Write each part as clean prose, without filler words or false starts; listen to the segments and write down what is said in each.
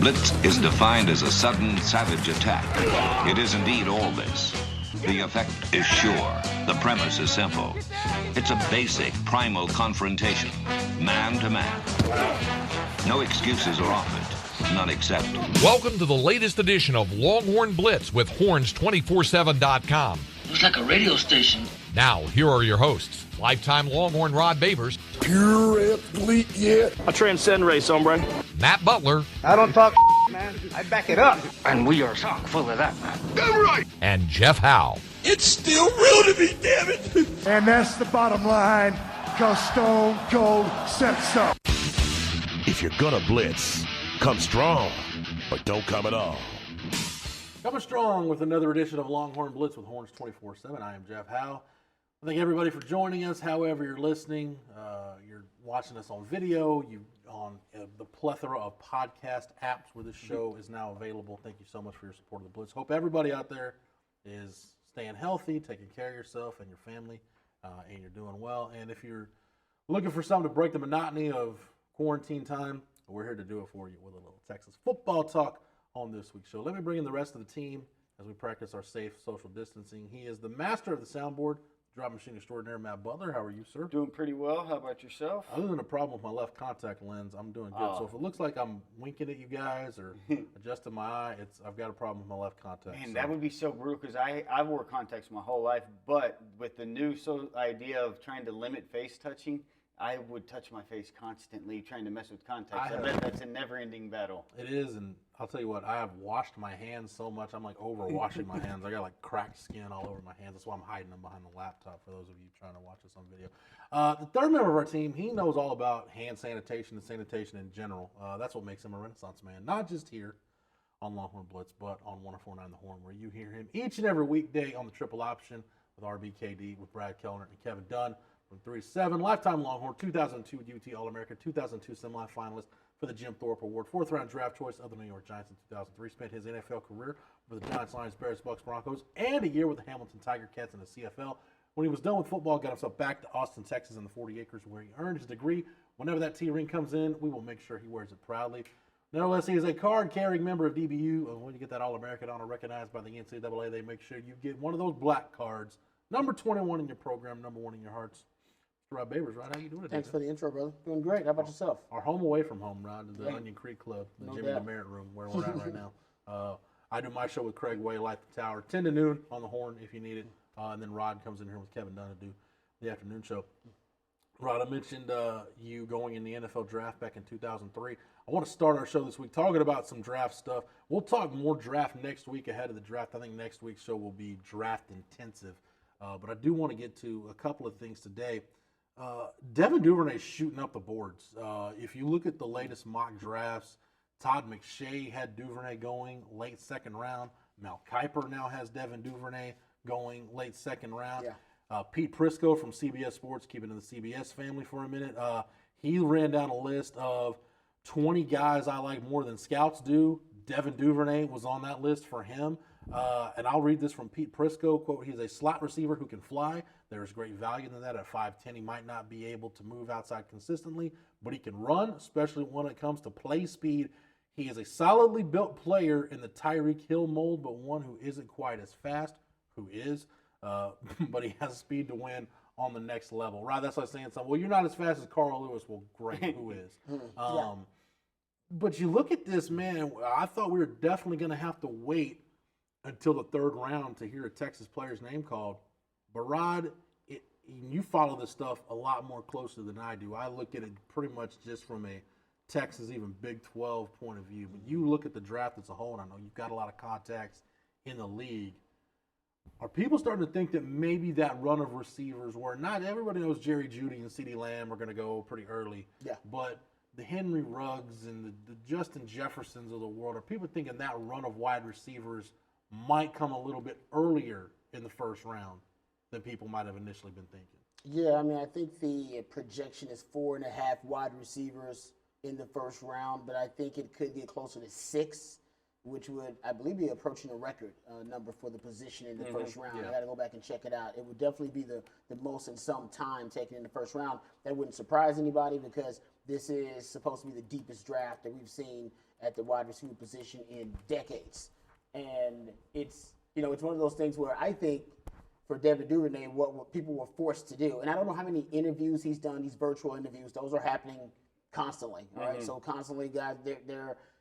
Blitz is defined as a sudden, savage attack. It is indeed all this. The effect is sure. The premise is simple. It's a basic, primal confrontation, man to man. No excuses are offered, none accepted. Welcome to the latest edition of Longhorn Blitz with Horns247.com. It's like a radio station. Now, here are your hosts, lifetime Longhorn Rod Babers, pure athlete, yeah. I transcend race, hombre. Matt Butler. I don't talk man. I back it up. And we are chock full of that, man. Damn right. And Jeff Howe. It's still real to me, damn it. And that's the bottom line, because Stone Cold said so. If you're gonna blitz, come strong, but don't come at all. Coming strong with another edition of Longhorn Blitz with Horns 24/7. I am Jeff Howe. I thank everybody for joining us. However you're listening, you're watching us on video, you on the plethora of podcast apps where this show is now available. Thank you so much for your support of the Blitz. Hope everybody out there is staying healthy, taking care of yourself and your family, and you're doing well. And if you're looking for something to break the monotony of quarantine time, we're here to do it for you with a little Texas football talk on this week's show. Let me bring in the rest of the team as we practice our safe social distancing. He is the master of the soundboard, drop machine extraordinaire, Matt Butler. How are you, sir? Doing pretty well. How about yourself? Other than a problem with my left contact lens, I'm doing good. So if it looks like I'm winking at you guys or adjusting my eye, I've got a problem with my left contact. Man, that would be so brutal because I've wore contacts my whole life, but with the new idea of trying to limit face touching, I would touch my face constantly trying to mess with contacts. I bet that's a never-ending battle. It is, and I'll tell you what, I have washed my hands so much, I'm like over-washing my hands. I got like cracked skin all over my hands. That's why I'm hiding them behind the laptop for those of you trying to watch this on video. The third member of our team, he knows all about hand sanitation and sanitation in general. That's what makes him a Renaissance man, not just here on Longhorn Blitz, but on 104.9 The Horn, where you hear him each and every weekday on the triple option with RBKD, with Brad Kellner and Kevin Dunn. From 3-7, lifetime Longhorn, 2002 UT All-America, 2002 semifinalist for the Jim Thorpe Award, fourth-round draft choice of the New York Giants in 2003. Spent his NFL career with the Giants, Lions, Bears, Bucks, Broncos, and a year with the Hamilton Tiger Cats in the CFL. When he was done with football, got himself back to Austin, Texas, in the 40 acres where he earned his degree. Whenever that T-ring comes in, we will make sure he wears it proudly. Nonetheless, he is a card-carrying member of DBU, and when you get that All-American honor recognized by the NCAA, they make sure you get one of those black cards, number 21 in your program, number 1 in your hearts. Rod Babers, Rod, how you doing today? Thanks for the intro, brother. Doing great. How about yourself? Our home away from home, Rod, is the Onion Creek Club, the Jimmy DeMeritt Room, where we're at right now. I do my show with Craig Way, Light the Tower, 10 to noon on the Horn if you need it. And then Rod comes in here with Kevin Dunn to do the afternoon show. Rod, I mentioned you going in the NFL draft back in 2003. I want to start our show this week talking about some draft stuff. We'll talk more draft next week ahead of the draft. I think next week's show will be draft intensive. But I do want to get to a couple of things today. Devin Duvernay shooting up the boards. If you look at the latest mock drafts, Todd McShay had Duvernay going late second round. Mel Kiper now has Devin Duvernay going late second round. Yeah. Pete Prisco from CBS Sports, keeping in the CBS family for a minute, he ran down a list of 20 guys I like more than scouts do. Devin Duvernay was on that list for him. And I'll read this from Pete Prisco, quote, "He's a slot receiver who can fly. There is great value in that. At 5'10", he might not be able to move outside consistently, but he can run, especially when it comes to play speed. He is a solidly built player in the Tyreek Hill mold, but one who isn't quite as fast, but he has speed to win on the next level." Right, that's like saying something. Well, you're not as fast as Carl Lewis. Well, great, who is? But you look at this, man, I thought we were definitely going to have to wait until the third round to hear a Texas player's name called. But Rod, you follow this stuff a lot more closely than I do. I look at it pretty much just from a Texas, even Big 12 point of view. But you look at the draft as a whole, and I know you've got a lot of contacts in the league. Are people starting to think that maybe that run of receivers where not everybody knows Jerry Jeudy and CeeDee Lamb are going to go pretty early, but the Henry Ruggs and the Justin Jeffersons of the world, are people thinking that run of wide receivers might come a little bit earlier in the first round than people might have initially been thinking? Yeah, I mean, I think the projection is 4.5 wide receivers in the first round, but I think it could get closer to 6, which would, I believe, be approaching a record number for the position in the first round. I got to go back and check it out. It would definitely be the most in some time taken in the first round. That wouldn't surprise anybody because this is supposed to be the deepest draft that we've seen at the wide receiver position in decades. And it's one of those things where I think for Devin Duvernay, what people were forced to do, and I don't know how many interviews he's done, these virtual interviews, those are happening constantly, all right? So constantly, guys,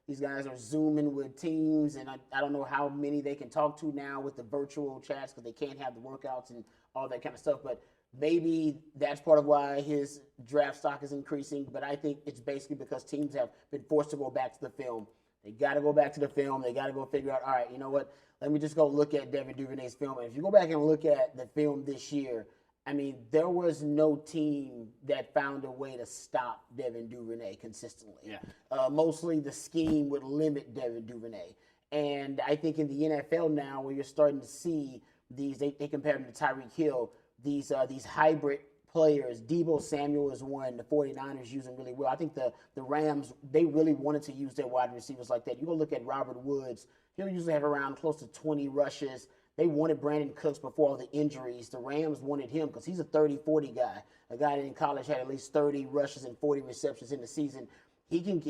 these guys are Zooming with teams, and I don't know how many they can talk to now with the virtual chats because they can't have the workouts and all that kind of stuff, but maybe that's part of why his draft stock is increasing, but I think it's basically because teams have been forced to go back to the film. They got to go back to the film. They got to go figure out, all right, you know what? Let me just go look at Devin Duvernay's film. And if you go back and look at the film this year, I mean, there was no team that found a way to stop Devin Duvernay consistently. Yeah. Mostly the scheme would limit Devin Duvernay. And I think in the NFL now, where you're starting to see these, they compare him to Tyreek Hill, these hybrid players. Deebo Samuel is one the 49ers use him really well. I think the Rams, they really wanted to use their wide receivers like that. You go look at Robert Woods. He'll usually have around close to 20 rushes. They wanted Brandon Cooks before all the injuries. The Rams wanted him because he's a 30-40 guy. A guy that in college had at least 30 rushes and 40 receptions in the season. He can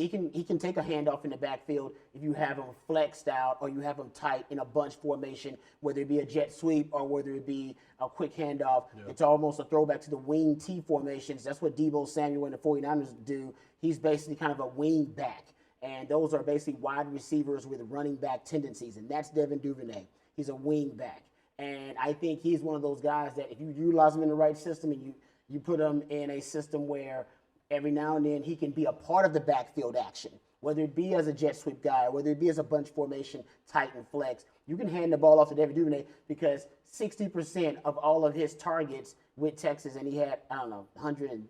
take a handoff in the backfield if you have him flexed out or you have him tight in a bunch formation, whether it be a jet sweep or whether it be a quick handoff. Yeah. It's almost a throwback to the wing T formations. That's what Deebo Samuel and the 49ers do. He's basically kind of a wing back. And those are basically wide receivers with running back tendencies. And that's Devin Duvernay. He's a wing back. And I think he's one of those guys that if you utilize him in the right system and you put him in a system where every now and then he can be a part of the backfield action, whether it be as a jet sweep guy, whether it be as a bunch formation, tight and flex. You can hand the ball off to Devin Duvernay because 60% of all of his targets with Texas, and he had, 130,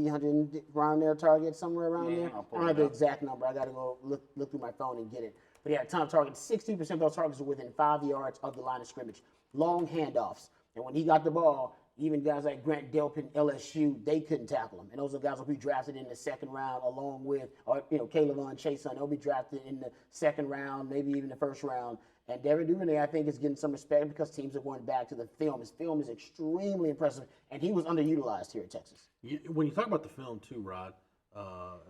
100 around there targets, somewhere around there. I don't have the exact number. I got to go look through my phone and get it. But he had a ton of targets. 60% of those targets were within 5 yards of the line of scrimmage. Long handoffs. And when he got the ball, even guys like Grant Delpit, LSU, they couldn't tackle him. And those are guys who will be drafted in the second round along with, Caleb Von Chason. They'll be drafted in the second round, maybe even the first round. And Devin Duvernay, I think, is getting some respect because teams are going back to the film. His film is extremely impressive, and he was underutilized here at Texas. When you talk about the film too, Rod,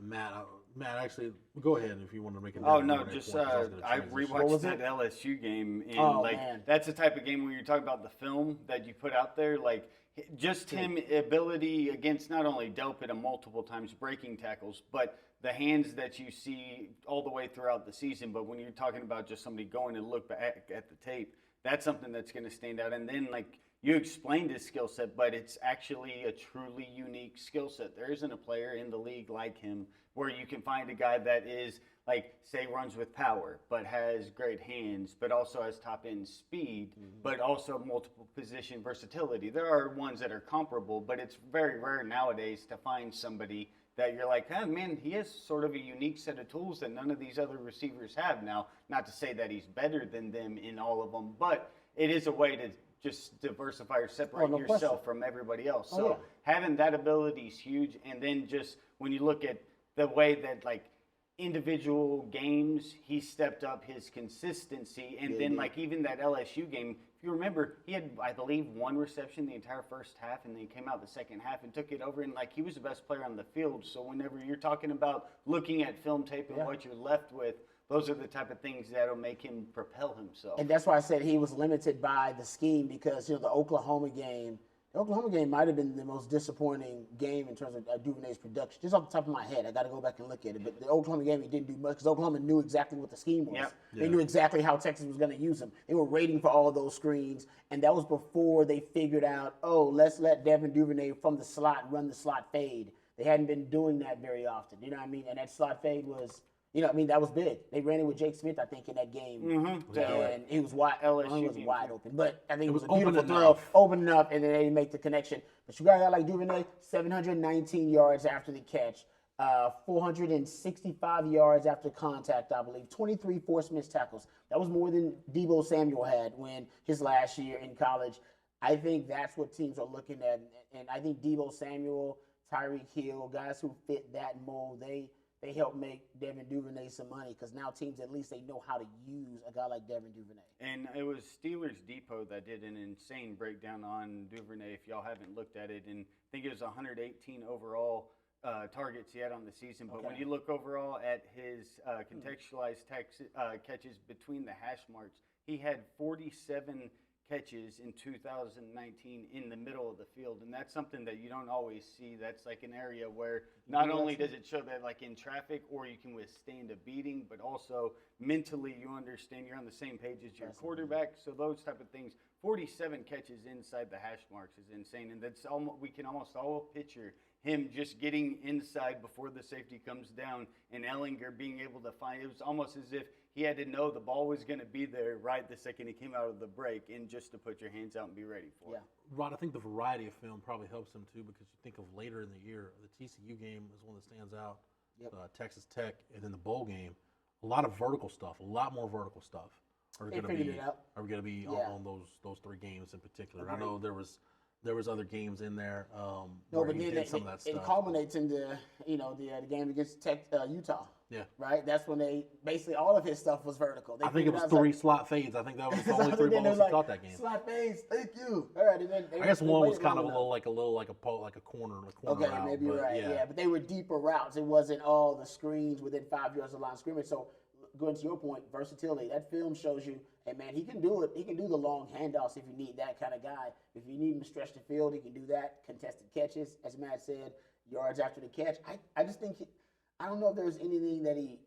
Matt, actually, go ahead if you want to make it. Oh no, just I rewatched that LSU game, and that's the type of game where you're talking about the film that you put out there, like just him ability against not only Delpit multiple times breaking tackles, but the hands that you see all the way throughout the season. But when you're talking about just somebody going to look back at the tape, that's something that's going to stand out. And then you explained his skill set, but it's actually a truly unique skill set. There isn't a player in the league like him where you can find a guy that is, say, runs with power, but has great hands, but also has top-end speed, but also multiple position versatility. There are ones that are comparable, but it's very rare nowadays to find somebody that you're like, oh, man, he has sort of a unique set of tools that none of these other receivers have now. Not to say that he's better than them in all of them, but it is a way to just diversify or separate yourself from everybody else. So having that ability is huge. And then just when you look at the way that individual games, he stepped up his consistency. And then even that LSU game, if you remember, he had, I believe, one reception the entire first half, and then he came out the second half and took it over. And he was the best player on the field. So whenever you're talking about looking at film tape and what you're left with, those are the type of things that'll make him propel himself. And that's why I said he was limited by the scheme because, the Oklahoma game might have been the most disappointing game in terms of Duvernay's production. Just off the top of my head, I got to go back and look at it. But the Oklahoma game, he didn't do much because Oklahoma knew exactly what the scheme was. Yep. They knew exactly how Texas was going to use him. They were waiting for all those screens, and that was before they figured out, let's let Devin Duvernay from the slot run the slot fade. They hadn't been doing that very often. You know what I mean? And that slot fade was... that was big. They ran it with Jake Smith, I think, in that game. And he was wide. LSU was wide open. But I think it was a beautiful throw, open enough, and then they didn't make the connection. But you got a guy like Duvernay, 719 yards after the catch, 465 yards after contact, I believe, 23 forced missed tackles. That was more than Deebo Samuel had when his last year in college. I think that's what teams are looking at. And I think Deebo Samuel, Tyreek Hill, guys who fit that mold, they help make Devin Duvernay some money because now teams, at least they know how to use a guy like Devin Duvernay. And it was Steelers Depot that did an insane breakdown on Duvernay, if y'all haven't looked at it. And I think it was 118 overall targets he had on the season. But when you look overall at his contextualized catches between the hash marks, he had 47 catches in 2019 in the middle of the field, and that's something that you don't always see. That's like an area where not only does it show that like in traffic or you can withstand a beating, but also mentally you understand you're on the same page as your quarterback. So those type of things. 47 catches inside the hash marks is insane, and that's almost, we can almost all picture him just getting inside before the safety comes down, and Ellinger being able to find. It was almost as if he had to know the ball was going to be there right the second he came out of the break, and just to put your hands out and be ready for it. Rod, I think the variety of film probably helps him too, because you think of later in the year, the TCU game is one that stands out. Texas Tech, and then the bowl game, a lot of vertical stuff, a lot more vertical stuff. Are going to be on those 3 games in particular. I know there was other games in there. No, but then some of that stuff. It culminates into the game against Utah. Yeah. Right. That's when they basically all of his stuff was vertical. I think it was 3 slot fades. I think that was the only 3 balls he caught that game. Slot fades. Thank you. All right. I guess one was kind of a corner. Okay, route, maybe you're right. Yeah, but they were deeper routes. It wasn't all the screens within 5 yards of the line of scrimmage. So going to your point, versatility. That film shows you, hey man, he can do it. He can do the long handoffs if you need that kind of guy. If you need him to stretch the field, he can do that. Contested catches, as Matt said, yards after the catch. I just think I don't know if there's anything that he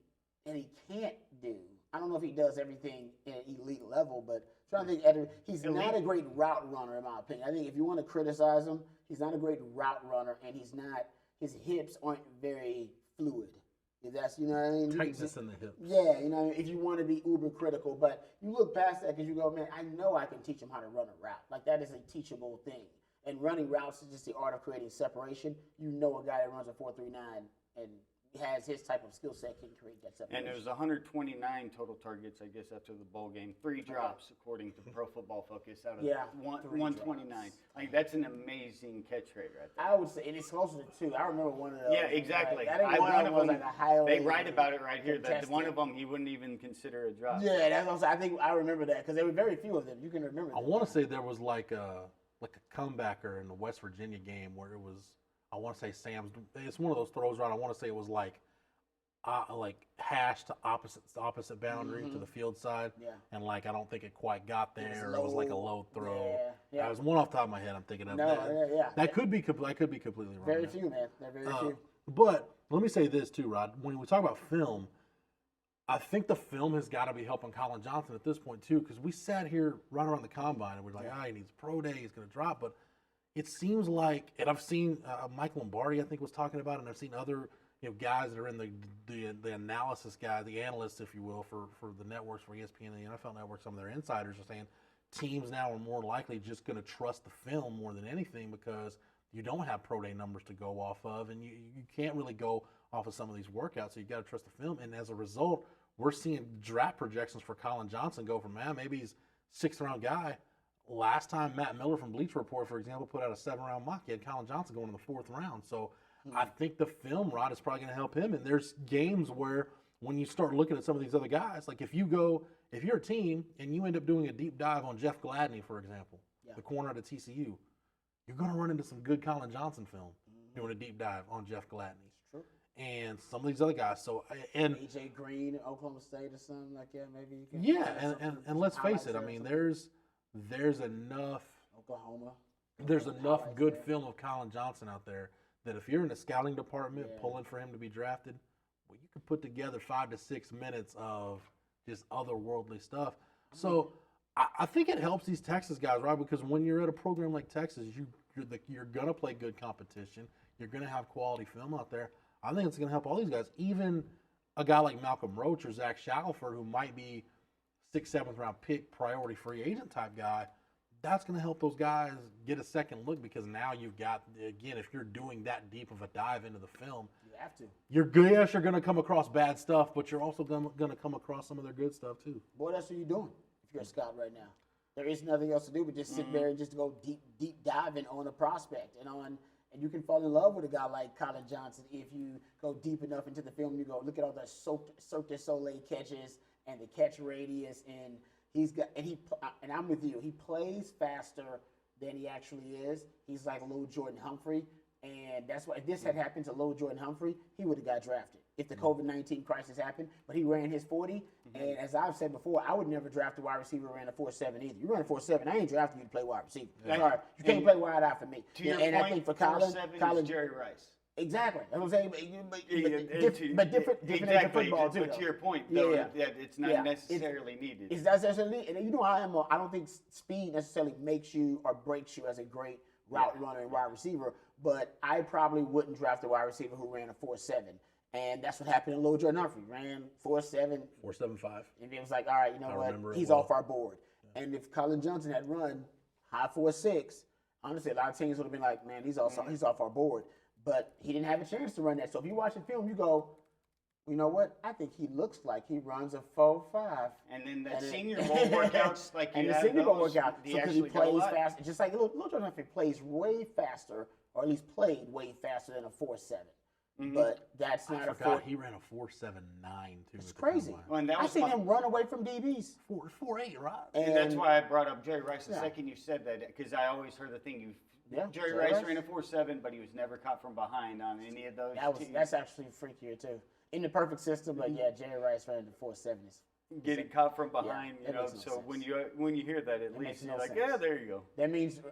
can't do. I don't know if he does everything at an elite level, but I'm trying to think. He's not a great route runner, in my opinion. I think if you want to criticize him, he's not a great route runner, and his hips aren't very fluid. If that's, you know what I mean? Tightness in the hips. Yeah, you know, if you want to be uber critical, but you look past that because you go, man, I know I can teach him how to run a route. Like, that is a teachable thing. And running routes is just the art of creating separation. You know a guy that runs a 4.39 and has his type of skill set can create that separation. And there's 129 total targets, I guess, after the bowl game. 3 drops, according to Pro Football Focus, out of 129. Like, that's an amazing catch rate right there. I would say, and it's closer to 2. I remember one of those. Yeah, exactly. One of them, like a highly they write about it right here, that one of them he wouldn't even consider a drop. Yeah, that's what I'm saying. I think I remember that because there were very few of them. You can remember that. I want to say there was like a comebacker in the West Virginia game where it was, I want to say Sam's. It's one of those throws, right? I want to say it was like hash to opposite boundary to the field side, and I don't think it quite got there. It was like a low throw. That was one off the top of my head. I'm thinking of that could be completely wrong. Very few, man. They're very few. But let me say this too, Rod. When we talk about film, I think the film has got to be helping Colin Johnson at this point too, because we sat here right around the combine and we're like, he needs pro day, he's going to drop, but it seems like, and I've seen Mike Lombardi, I think, was talking about it, and I've seen other guys that are in the analysis guys, the analysts, if you will, for the networks, for ESPN and the NFL Network. Some of their insiders are saying teams now are more likely just going to trust the film more than anything because you don't have pro day numbers to go off of, and you can't really go off of some of these workouts, so you got to trust the film. And as a result, we're seeing draft projections for Colin Johnson go from, maybe he's 6th round guy. Last time Matt Miller from Bleacher Report, for example, put out a 7th-round mock, he had Colin Johnson going in the 4th round. So I think the film, Rod, is probably going to help him. And there's games where when you start looking at some of these other guys, like if you're a team and you end up doing a deep dive on Jeff Gladney, for example, the corner at TCU, you're going to run into some good Colin Johnson film doing a deep dive on Jeff Gladney. True. And some of these other guys. So AJ Green, Oklahoma State or something like that, maybe you can. Yeah, and let's face it, I mean, there's enough Oklahoma. There's enough good film of Colin Johnson out there that if you're in the scouting department pulling for him to be drafted, well, you can put together 5 to 6 minutes of just otherworldly stuff. So I think it helps these Texas guys, right? Because when you're at a program like Texas, you're going to play good competition. You're going to have quality film out there. I think it's going to help all these guys. Even a guy like Malcolm Roach or Zach Shackelford, who might be 6th, 7th round pick, priority free agent type guy, that's going to help those guys get a second look because now you've got, again, if you're doing that deep of a dive into the film, you have to. You're going to come across bad stuff, but you're also going to come across some of their good stuff too. What else are you doing if you're a scout right now? There is nothing else to do but just sit there and just go deep diving on a prospect and you can fall in love with a guy like Colin Johnson if you go deep enough into the film. You go look at all the Cirque du Soleil catches and the catch radius, and and I'm with you. He plays faster than he actually is. He's like a little Jordan Humphrey. And that's why if this had happened to Lil Jordan Humphrey, he would have got drafted if the COVID-19 crisis happened. But he ran his 40, and as I've said before, I would never draft a wide receiver who ran a 4.7 either. You run a 4.7, I ain't drafting you to play wide receiver. Sorry, you can't play wide out for me. To your and point, I think for 4.7 is Jerry Rice. Exactly. That's what I'm saying. But different in football too. But to your point, though, it's not necessarily needed. It's not necessarily needed. And you know how I am. I don't think speed necessarily makes you or breaks you as a great route runner and wide receiver. But I probably wouldn't draft a wide receiver who ran a 4.7. And that's what happened to Lil Jordan Humphrey. Ran 4.7. 4.75. And it was like, all right, you know what? He's off our board. Yeah. And if Colin Johnson had run high 4.6, honestly, a lot of teams would have been like, man, he's off our board. But he didn't have a chance to run that. So if you watch the film, you go, you know what? I think he looks like he runs a 4.5. And then the Senior Bowl workouts, like you and have the Senior Bowl those, workout, because he plays fast. Just like Lil Jordan Humphrey plays way faster, or at least played way faster than a 4.7. But that's not he ran a 4.79 too. It's crazy. Well, I seen him run away from DBs. 4.8, right? And that's why I brought up Jerry Rice the second you said that, because I always heard the thing Jerry Rice ran a 4.7, but he was never caught from behind on any of those. That's actually freakier too. In the perfect system, but Jerry Rice ran the 4.7. Getting caught from behind, so when you hear that, at least you're like, yeah, there you go. That means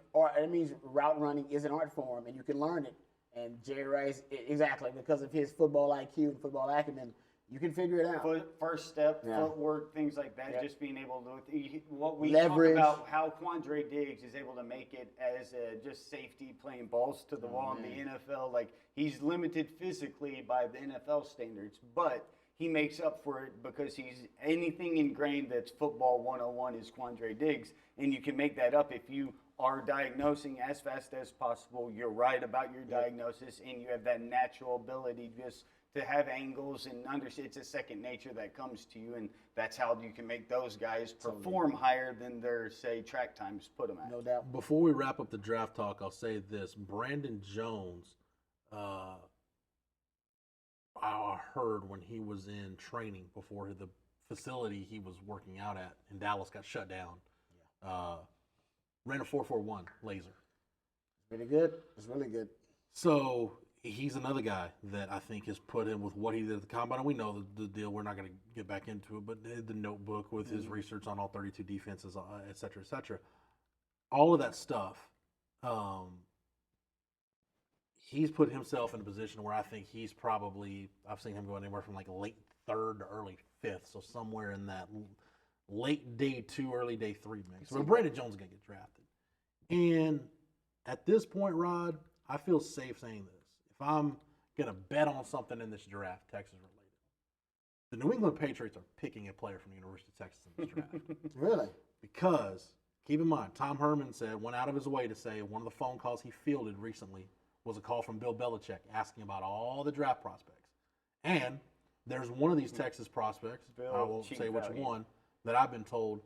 route running is an art form, and you can learn it. And Jerry Rice, exactly, because of his football IQ and football acumen, you can figure it out. First step, footwork, things like that, just being able to, what we leverage. Talk about, how Quandre Diggs is able to make it as just safety, playing balls to the wall in the NFL. Like, he's limited physically by the NFL standards, but he makes up for it because he's anything ingrained that's football 101 is Quandre Diggs, and you can make that up if you are diagnosing as fast as possible. You're right about your diagnosis, and you have that natural ability just to have angles and understand. It's a second nature that comes to you, and that's how you can make those guys perform higher than their, say, track times put them at. No doubt. Before we wrap up the draft talk, I'll say this. Brandon Jones, I heard when he was in training before the facility he was working out at in Dallas got shut down, ran a 4.41 laser. Pretty good. It's really good. So he's another guy that I think has put in with what he did at the combine. And we know the deal. We're not going to get back into it, but the notebook with his research on all 32 defenses, et cetera, et cetera. All of that stuff, he's put himself in a position where I think he's probably, I've seen him go anywhere from like late third to early fifth. So somewhere in that late day 2, early day 3 mix. So Brandon Jones is going to get drafted. And at this point, Rod, I feel safe saying this. If I'm going to bet on something in this draft, Texas related, the New England Patriots are picking a player from the University of Texas in this draft. Really? Because, keep in mind, Tom Herman went out of his way to say one of the phone calls he fielded recently was a call from Bill Belichick asking about all the draft prospects. And there's one of these Texas prospects, I won't say which one, that I've been told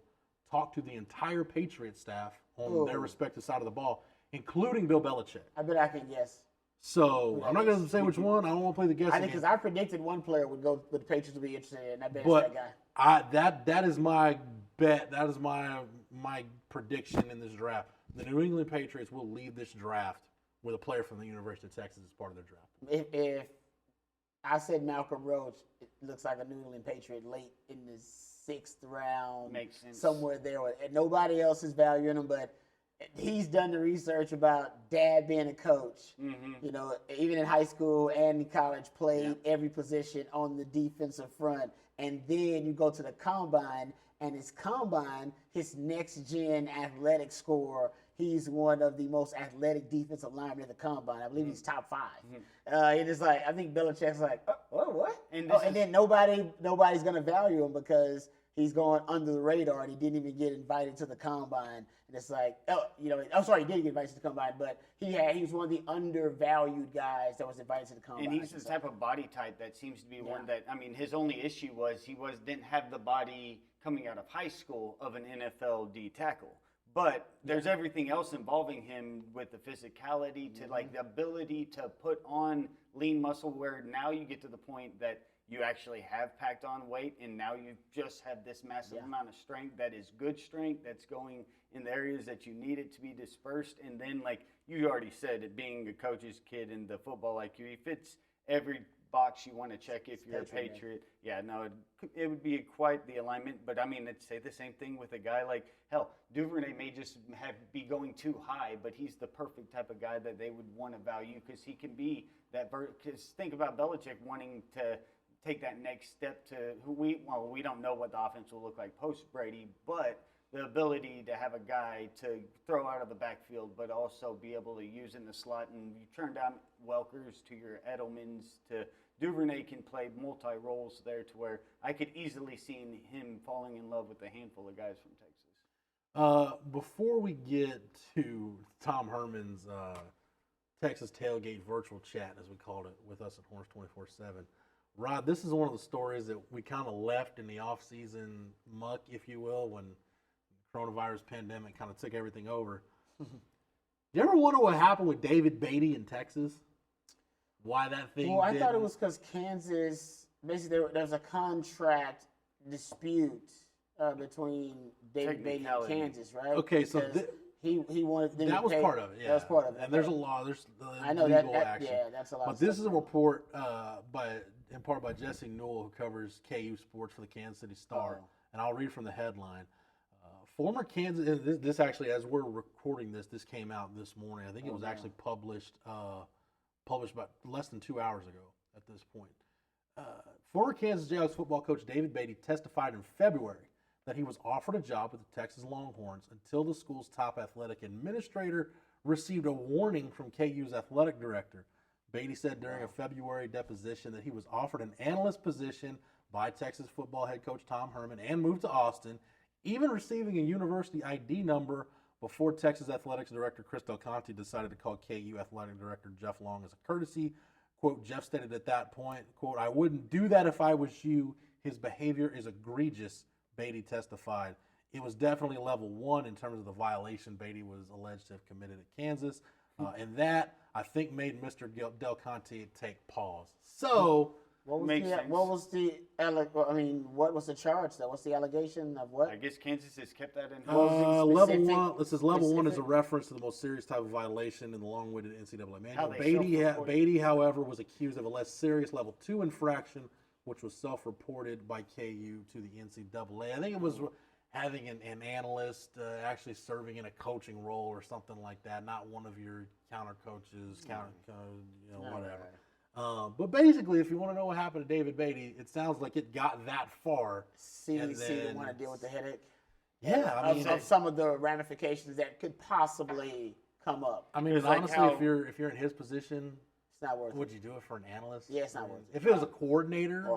talked to the entire Patriot staff on their respective side of the ball, including Bill Belichick. I bet I can guess. So I'm not going to say which one. I don't want to play the guessing. I think because I predicted one player would go, but the Patriots would be interested in, and I bet it's that guy. That is my bet. That is my prediction in this draft. The New England Patriots will leave this draft with a player from the University of Texas as part of their draft. If I said Malcolm Roach, it looks like a New England Patriot late in the 6th round. Makes sense. Somewhere there. And nobody else is valuing him, but he's done the research about dad being a coach. You know, even in high school and in college, played every position on the defensive front. And then you go to the combine, and his next-gen athletic score, he's one of the most athletic defensive linemen in the combine. I believe he's top 5. It is like, I think Belichick's like, what? And then nobody's going to value him because he's going under the radar, and he didn't even get invited to the combine. And it's like, he did get invited to the combine, but he was one of the undervalued guys that was invited to the combine. And he's the type of body type that seems to be one that, I mean, his only issue was didn't have the body coming out of high school of an NFL D tackle. But there's everything else involving him with the physicality to like the ability to put on lean muscle, where now you get to the point that you actually have packed on weight, and now you just have this massive amount of strength that is good strength that's going in the areas that you need it to be dispersed. And then, like you already said, it being a coach's kid in the football IQ, he fits every box you want to check if you're a Patriot. Yeah, no, it would be quite the alignment. But I mean, I'd say the same thing with a guy like, hell, Duvernay may just be going too high, but he's the perfect type of guy that they would want to value because he can be that. Because think about Belichick wanting to take that next step to we don't know what the offense will look like post Brady, but the ability to have a guy to throw out of the backfield, but also be able to use in the slot. And you turn down Welkers to your Edelmans to Duvernay can play multi-roles there to where I could easily see him falling in love with a handful of guys from Texas. Before we get to Tom Herman's Texas Tailgate virtual chat, as we called it, with us at Horns 24/7, Rod, this is one of the stories that we kind of left in the off-season muck, if you will, when coronavirus pandemic kind of took everything over. Do you ever wonder what happened with David Beaty in Texas? Why that thing? Well, I thought it was because Kansas, basically, there was a contract dispute between David Beaty and Kansas, right? Okay, so he wanted them that to was pay, part of it. Yeah, that was part of it. And there's a law. There's I know legal that action. yeah, that's a lot. But this is a report in part by Jesse Newell, who covers KU sports for the Kansas City Star, and I'll read from the headline. Former Kansas. This actually, as we're recording this came out this morning. I think it was actually published about less than 2 hours ago. At this point, former Kansas Jayhawks football coach David Beaty testified in February that he was offered a job with the Texas Longhorns until the school's top athletic administrator received a warning from KU's athletic director. Beaty said during a February deposition that he was offered an analyst position by Texas football head coach Tom Herman and moved to Austin, even receiving a university ID number before Texas Athletics Director Chris Del Conte decided to call KU Athletic Director Jeff Long as a courtesy. Quote, Jeff stated at that point, quote, I wouldn't do that if I was you. His behavior is egregious, Beaty testified. It was definitely level 1 in terms of the violation Beaty was alleged to have committed at Kansas. And that, I think, made Mr. Del Conte take pause. So, what was the charge though? What's the allegation of what? I guess Kansas has kept that in. Level 1. This is level 1 is a reference to the most serious type of violation in the long-winded NCAA manual. Beaty, however, was accused of a less serious level 2 infraction, which was self-reported by KU to the NCAA. I think it was having an analyst actually serving in a coaching role or something like that, not one of your counter coaches, whatever. But basically, if you want to know what happened to David Beaty, it sounds like it got that far. CDC didn't want to deal with the headache. Yeah, of some of the ramifications that could possibly come up. I mean, honestly, if you're in his position, it's not worth it. Would you do it for an analyst? Yeah, it's not worth it. If it was a coordinator,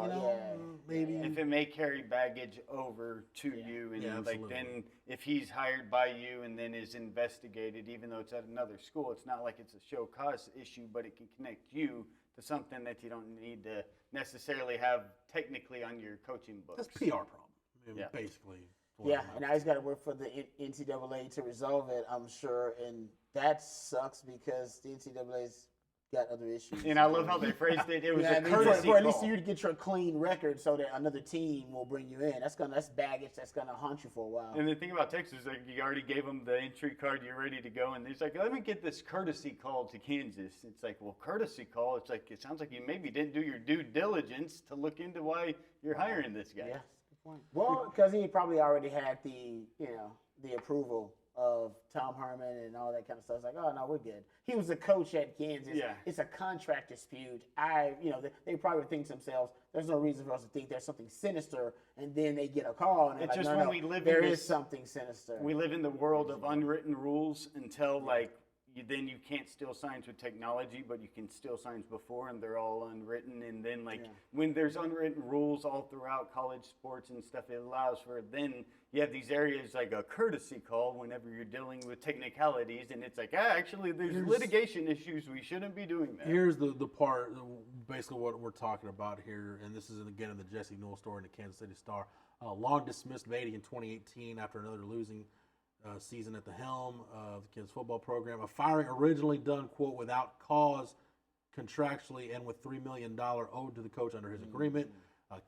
maybe. If it may carry baggage over to you, and then if he's hired by you and then is investigated, even though it's at another school, it's not like it's a show cause issue, but it can connect you to something that you don't need to necessarily have technically on your coaching books. That's a PR problem, basically. Yeah, and now he's got to work for the NCAA to resolve it, I'm sure, and that sucks because the NCAA's got other issues. And I love how they phrased it. It was a courtesy for at least call. you to get your clean record so that another team will bring you in. That's baggage that's gonna haunt you for a while. And the thing about Texas, like, you already gave them the entry card, you're ready to go, and he's like, let me get this courtesy call to Kansas. It's like, well, courtesy call, it's like, it sounds like you maybe didn't do your due diligence to look into why you're hiring this guy. Yeah, good point. Well, because he probably already had the approval of Tom Herman and all that kind of stuff. It's like, oh no, we're good. He was a coach at Kansas. Yeah. It's a contract dispute. They probably think to themselves, there's no reason for us to think there's something sinister, and then they get a call and it's like, just no, when we live there in is something sinister. We live in the world of unwritten rules until then you can't steal signs with technology, but you can steal signs before, and they're all unwritten. And then when there's unwritten rules all throughout college sports and stuff, it allows for then you have these areas like a courtesy call whenever you're dealing with technicalities, and it's like, actually, there's litigation issues. We shouldn't be doing that. Here's the part, basically what we're talking about here, and this is again in the Jesse Newell story in the Kansas City Star. Long dismissed Beaty in 2018 after another losing season at the helm of the kids' football program. A firing originally done, quote, without cause, contractually and with $3 million owed to the coach under his agreement.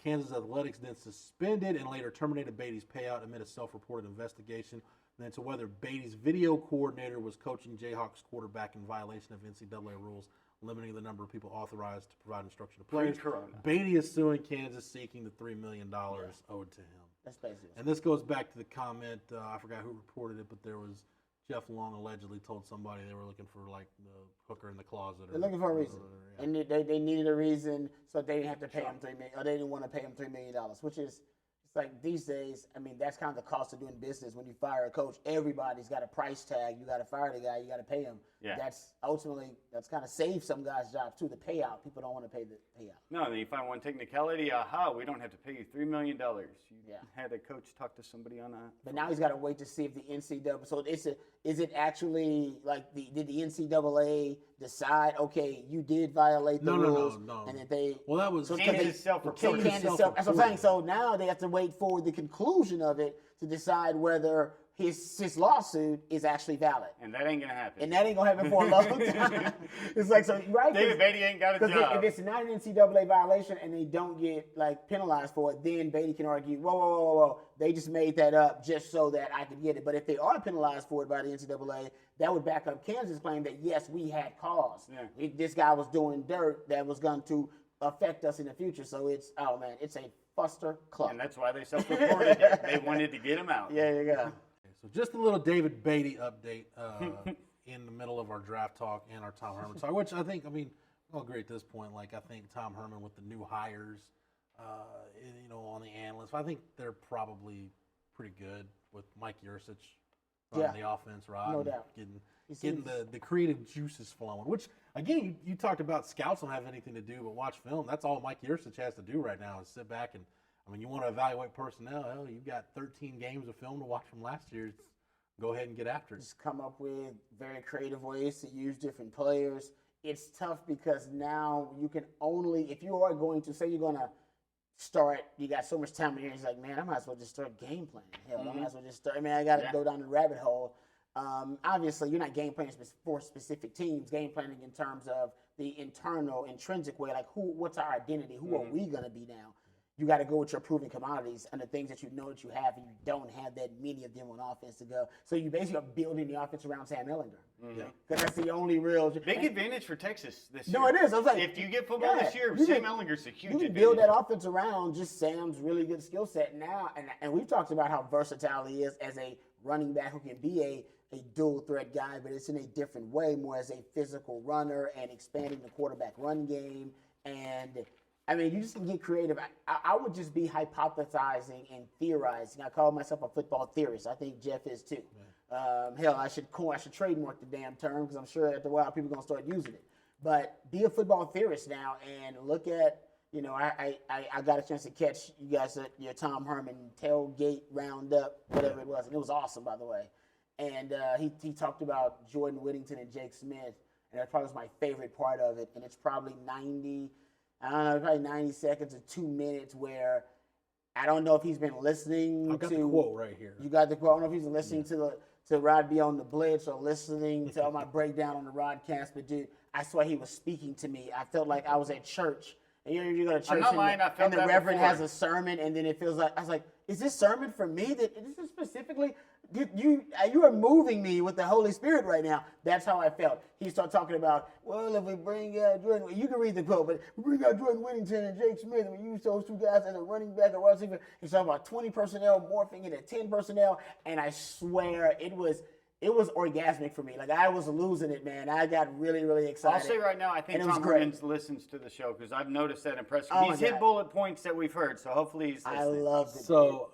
Kansas Athletics then suspended and later terminated Beaty's payout amid a self-reported investigation into whether Beaty's video coordinator was coaching Jayhawks quarterback in violation of NCAA rules limiting the number of people authorized to provide instruction to players. Beaty is suing Kansas, seeking the $3 million owed to him. That's basically. And this goes back to the comment, I forgot who reported it, but there was Jeff Long allegedly told somebody they were looking for like the hooker in the closet. They're looking for a reason, and they needed a reason, so they didn't have to pay him $3 million, or they didn't want to pay him $3 million, which is. It's like these days, I mean, that's kind of the cost of doing business. When you fire a coach, everybody's got a price tag. You got to fire the guy. You got to pay him. Yeah. That's kind of saves some guys' jobs too. The payout, people don't want to pay the payout. No, then you find one technicality. We don't have to pay you $3 million. You had a coach talk to somebody on a. But now he's got to wait to see if the NCAA. So is it actually like did the NCAA decide? Okay, you did violate the rules, no. and that they. Well, that was Kansas self-reported. That's what I'm saying. So now they have to wait for the conclusion of it to decide whether his lawsuit is actually valid. And that ain't gonna happen. And that ain't gonna happen for a long time. It's like, so right? David Beaty ain't got a job. Because if it's not an NCAA violation and they don't get like penalized for it, then Beaty can argue, whoa, they just made that up just so that I could get it. But if they are penalized for it by the NCAA, that would back up Kansas' claim that yes, we had cause. Yeah. This guy was doing dirt that was going to affect us in the future. So it's a Fuster club. And that's why they self-reported it. They wanted to get him out. Yeah, you go. So just a little David Beaty update in the middle of our draft talk and our Tom Herman talk, which I think, I'll agree at this point. Like, I think Tom Herman with the new hires, on the analysts, I think they're probably pretty good with Mike Yursich running the offense, Rod. No doubt. Getting the creative juices flowing, which, again, you talked about scouts don't have anything to do but watch film. That's all Mike Yursich has to do right now is sit back and, you want to evaluate personnel. Hell, you've got 13 games of film to watch from last year. Go ahead and get after it. Just come up with very creative ways to use different players. It's tough because now you can only, if you are going to, say you're going to start, you got so much time in here, it's like, man, I might as well just start game planning. Hell, I might as well just start. I got to go down the rabbit hole. Obviously, you're not game planning for specific teams, game planning in terms of the internal, intrinsic way, like what's our identity? Who are we going to be now? You got to go with your proven commodities and the things that you know that you have, and you don't have that many of them on offense to go. So you basically are building the offense around Sam Ehlinger. Because that's the only real big advantage for Texas this year. No, it is. I was like, if you get football this year, Sam Ehlinger's a huge advantage. You can build that offense around just Sam's really good skill set now. And we've talked about how versatile he is as a running back who can be a dual threat guy, but it's in a different way, more as a physical runner and expanding the quarterback run game. And you just can get creative. I would just be hypothesizing and theorizing. I call myself a football theorist. I think Jeff is too. Hell, I should trademark the damn term because I'm sure after a while people are going to start using it. But be a football theorist now and look at, I got a chance to catch you guys at your Tom Herman tailgate roundup, whatever it was. And it was awesome, by the way. And he talked about Jordan Whittington and Jake Smith. And that probably was my favorite part of it. And it's probably 90 seconds or 2 minutes where I don't know if he's been listening I've got the quote right here. You got the quote. I don't know if he's listening to Rod be on the Blitz or listening to all my breakdown on the Rodcast, but dude, I swear he was speaking to me. I felt like I was at church. And you go to church and the Reverend has a sermon, and then it feels like, I was like, is this sermon for me? Is this specifically? You are moving me with the Holy Spirit right now. That's how I felt. He started talking about, well, if we bring Jordan, you can read the quote, but we bring out Jordan Whittington and Jake Smith, and we use those two guys as a running back or wide receiver. He's talking about 20 personnel morphing into 10 personnel, and I swear it was orgasmic for me. Like, I was losing it, man. I got really, really excited. I'll say right now, I think Tom Herman listens to the show because I've noticed that impression. He's hit bullet points that we've heard, so hopefully he's listening. I loved it. So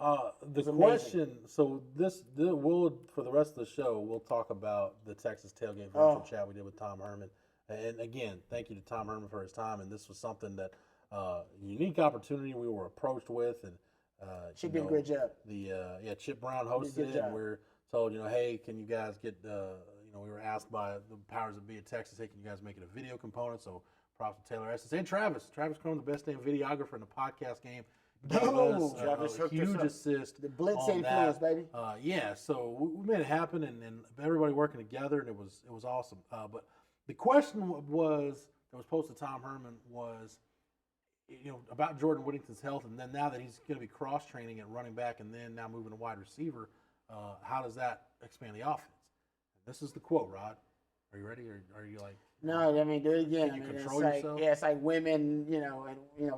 the question, we'll for the rest of the show, we'll talk about the Texas Tailgate virtual chat we did with Tom Herman. And again, thank you to Tom Herman for his time. And this was something that unique opportunity we were approached with, and Chip did a great job. Chip Brown hosted it, and we're told, hey, can you guys get, we were asked by the powers that be at Texas, hey, can you guys make it a video component? So props to Taylor Estes and Travis Crum, the best damn videographer in the podcast game. Gave us a huge assist. The Blitz influence, baby. So we made it happen, and everybody working together, and it was awesome. But the question was, that was posted to Tom Herman was, about Jordan Whittington's health, and then now that he's going to be cross-training at running back and then now moving to wide receiver, how does that expand the offense? This is the quote, Rod. Are you ready, or are you like? No, I mean, do it again. Can you it's control like, yourself? Yeah, it's like women,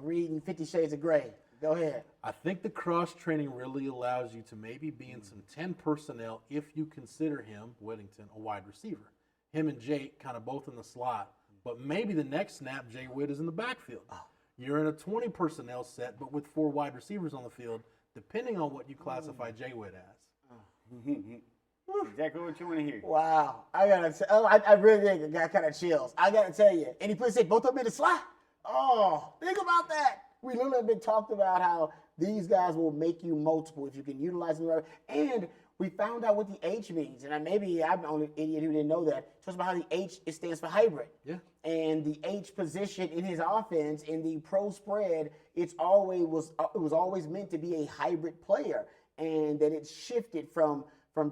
reading 50 Shades of Grey. Go ahead. I think the cross-training really allows you to maybe be in some 10 personnel if you consider him, Whittington, a wide receiver. Him and Jake kind of both in the slot, but maybe the next snap, Jay Witt is in the backfield. You're in a 20 personnel set, but with 4 wide receivers on the field, depending on what you classify Jay Witt as. Exactly what you want to hear. Wow. I really think it got kind of chills. I got to tell you. And he put both of them in the slot. Oh, think about that. We literally have been talked about how these guys will make you multiple if you can utilize them right. And we found out what the H means. And maybe I'm the only idiot who didn't know that. It talks about how the H, it stands for hybrid. Yeah. And the H position in his offense, in the pro spread, it was always meant to be a hybrid player. And then it shifted from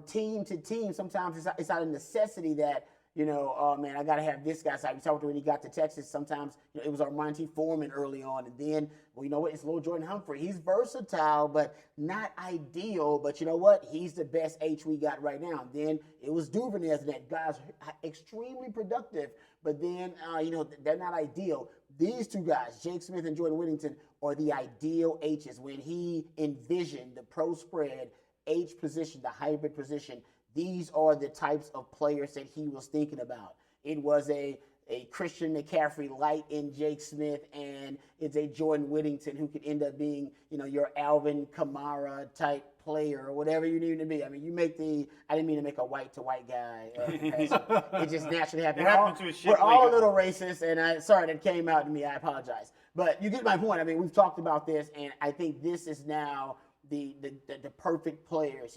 team to team. Sometimes it's out of necessity that, oh man, I got to have this guy. So we talked when he got to Texas. Sometimes it was our Monty Foreman early on. And then, well, you know what? It's little Jordan Humphrey. He's versatile, but not ideal. But you know what? He's the best H we got right now. And then it was Duvernay as that guy's extremely productive. But then, they're not ideal. These two guys, Jake Smith and Jordan Whittington, are the ideal H's. When he envisioned the pro spread H position, the hybrid position, these are the types of players that he was thinking about. It was a Christian McCaffrey light in Jake Smith, and it's a Jordan Whittington who could end up being, your Alvin Kamara type player or whatever you need to be. I mean, I didn't mean to make a white to white guy. It just naturally happened. We're all a little racist, and sorry that came out to me. I apologize. But you get my point. I mean, we've talked about this, and I think this is now the perfect players,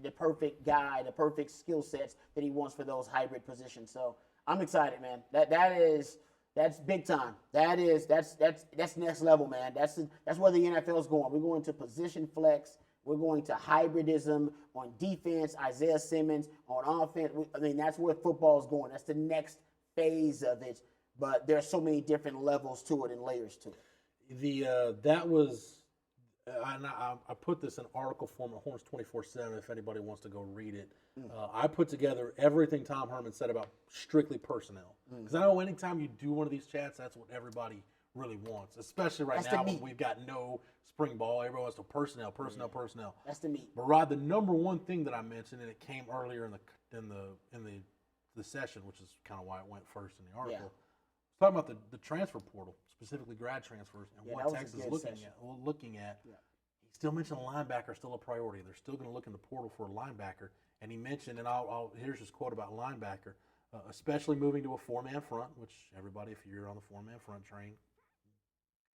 the perfect guy, the perfect skill sets that he wants for those hybrid positions. So I'm excited, man. That's big time. That's next level, man. That's where the NFL is going. We're going to position flex. We're going to hybridism on defense. Isaiah Simmons on offense. That's where football is going. That's the next phase of it. But there's so many different levels to it and layers to it. I put this in article form at Horns 24/7 if anybody wants to go read it. I put together everything Tom Herman said about strictly personnel. Because I know anytime you do one of these chats, that's what everybody really wants, especially now when we've got no spring ball. Everyone wants to personnel. That's the meat. But Rod, the number one thing that I mentioned, and it came earlier in the session, which is kind of why it went first in the article, talking about the transfer portal, specifically grad transfers, and what Texas is looking at. Yeah. He still mentioned linebacker still a priority. They're still going to look in the portal for a linebacker. And he mentioned, and here's his quote about linebacker, especially moving to a 4-man front, which everybody, if you're on the 4-man front train,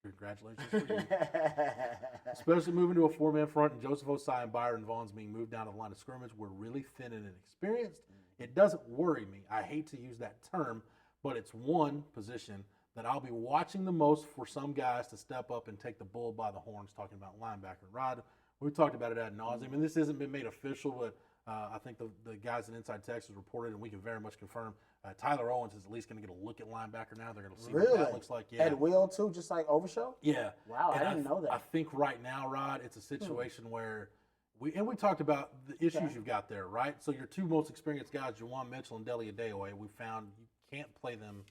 congratulations for you. Especially moving to a 4-man front, and Joseph Osai and Byron Vaughn's being moved down to the line of scrimmage. We're really thin and inexperienced. It doesn't worry me. I hate to use that term, but it's one position that I'll be watching the most for some guys to step up and take the bull by the horns, talking about linebacker. Rod, we've talked about it ad nauseum, and this hasn't been made official, but I think the guys in Inside Texas reported, and we can very much confirm, Tyler Owens is at least going to get a look at linebacker now. They're going to see what that looks like. Yeah. At will, too, just like Overshow? Yeah. Wow, I didn't know that. I think right now, Rod, it's a situation where we talked about the issues you've got there, right? So your two most experienced guys, Juwan Mitchell and Deli Adeoye, we found you can't play them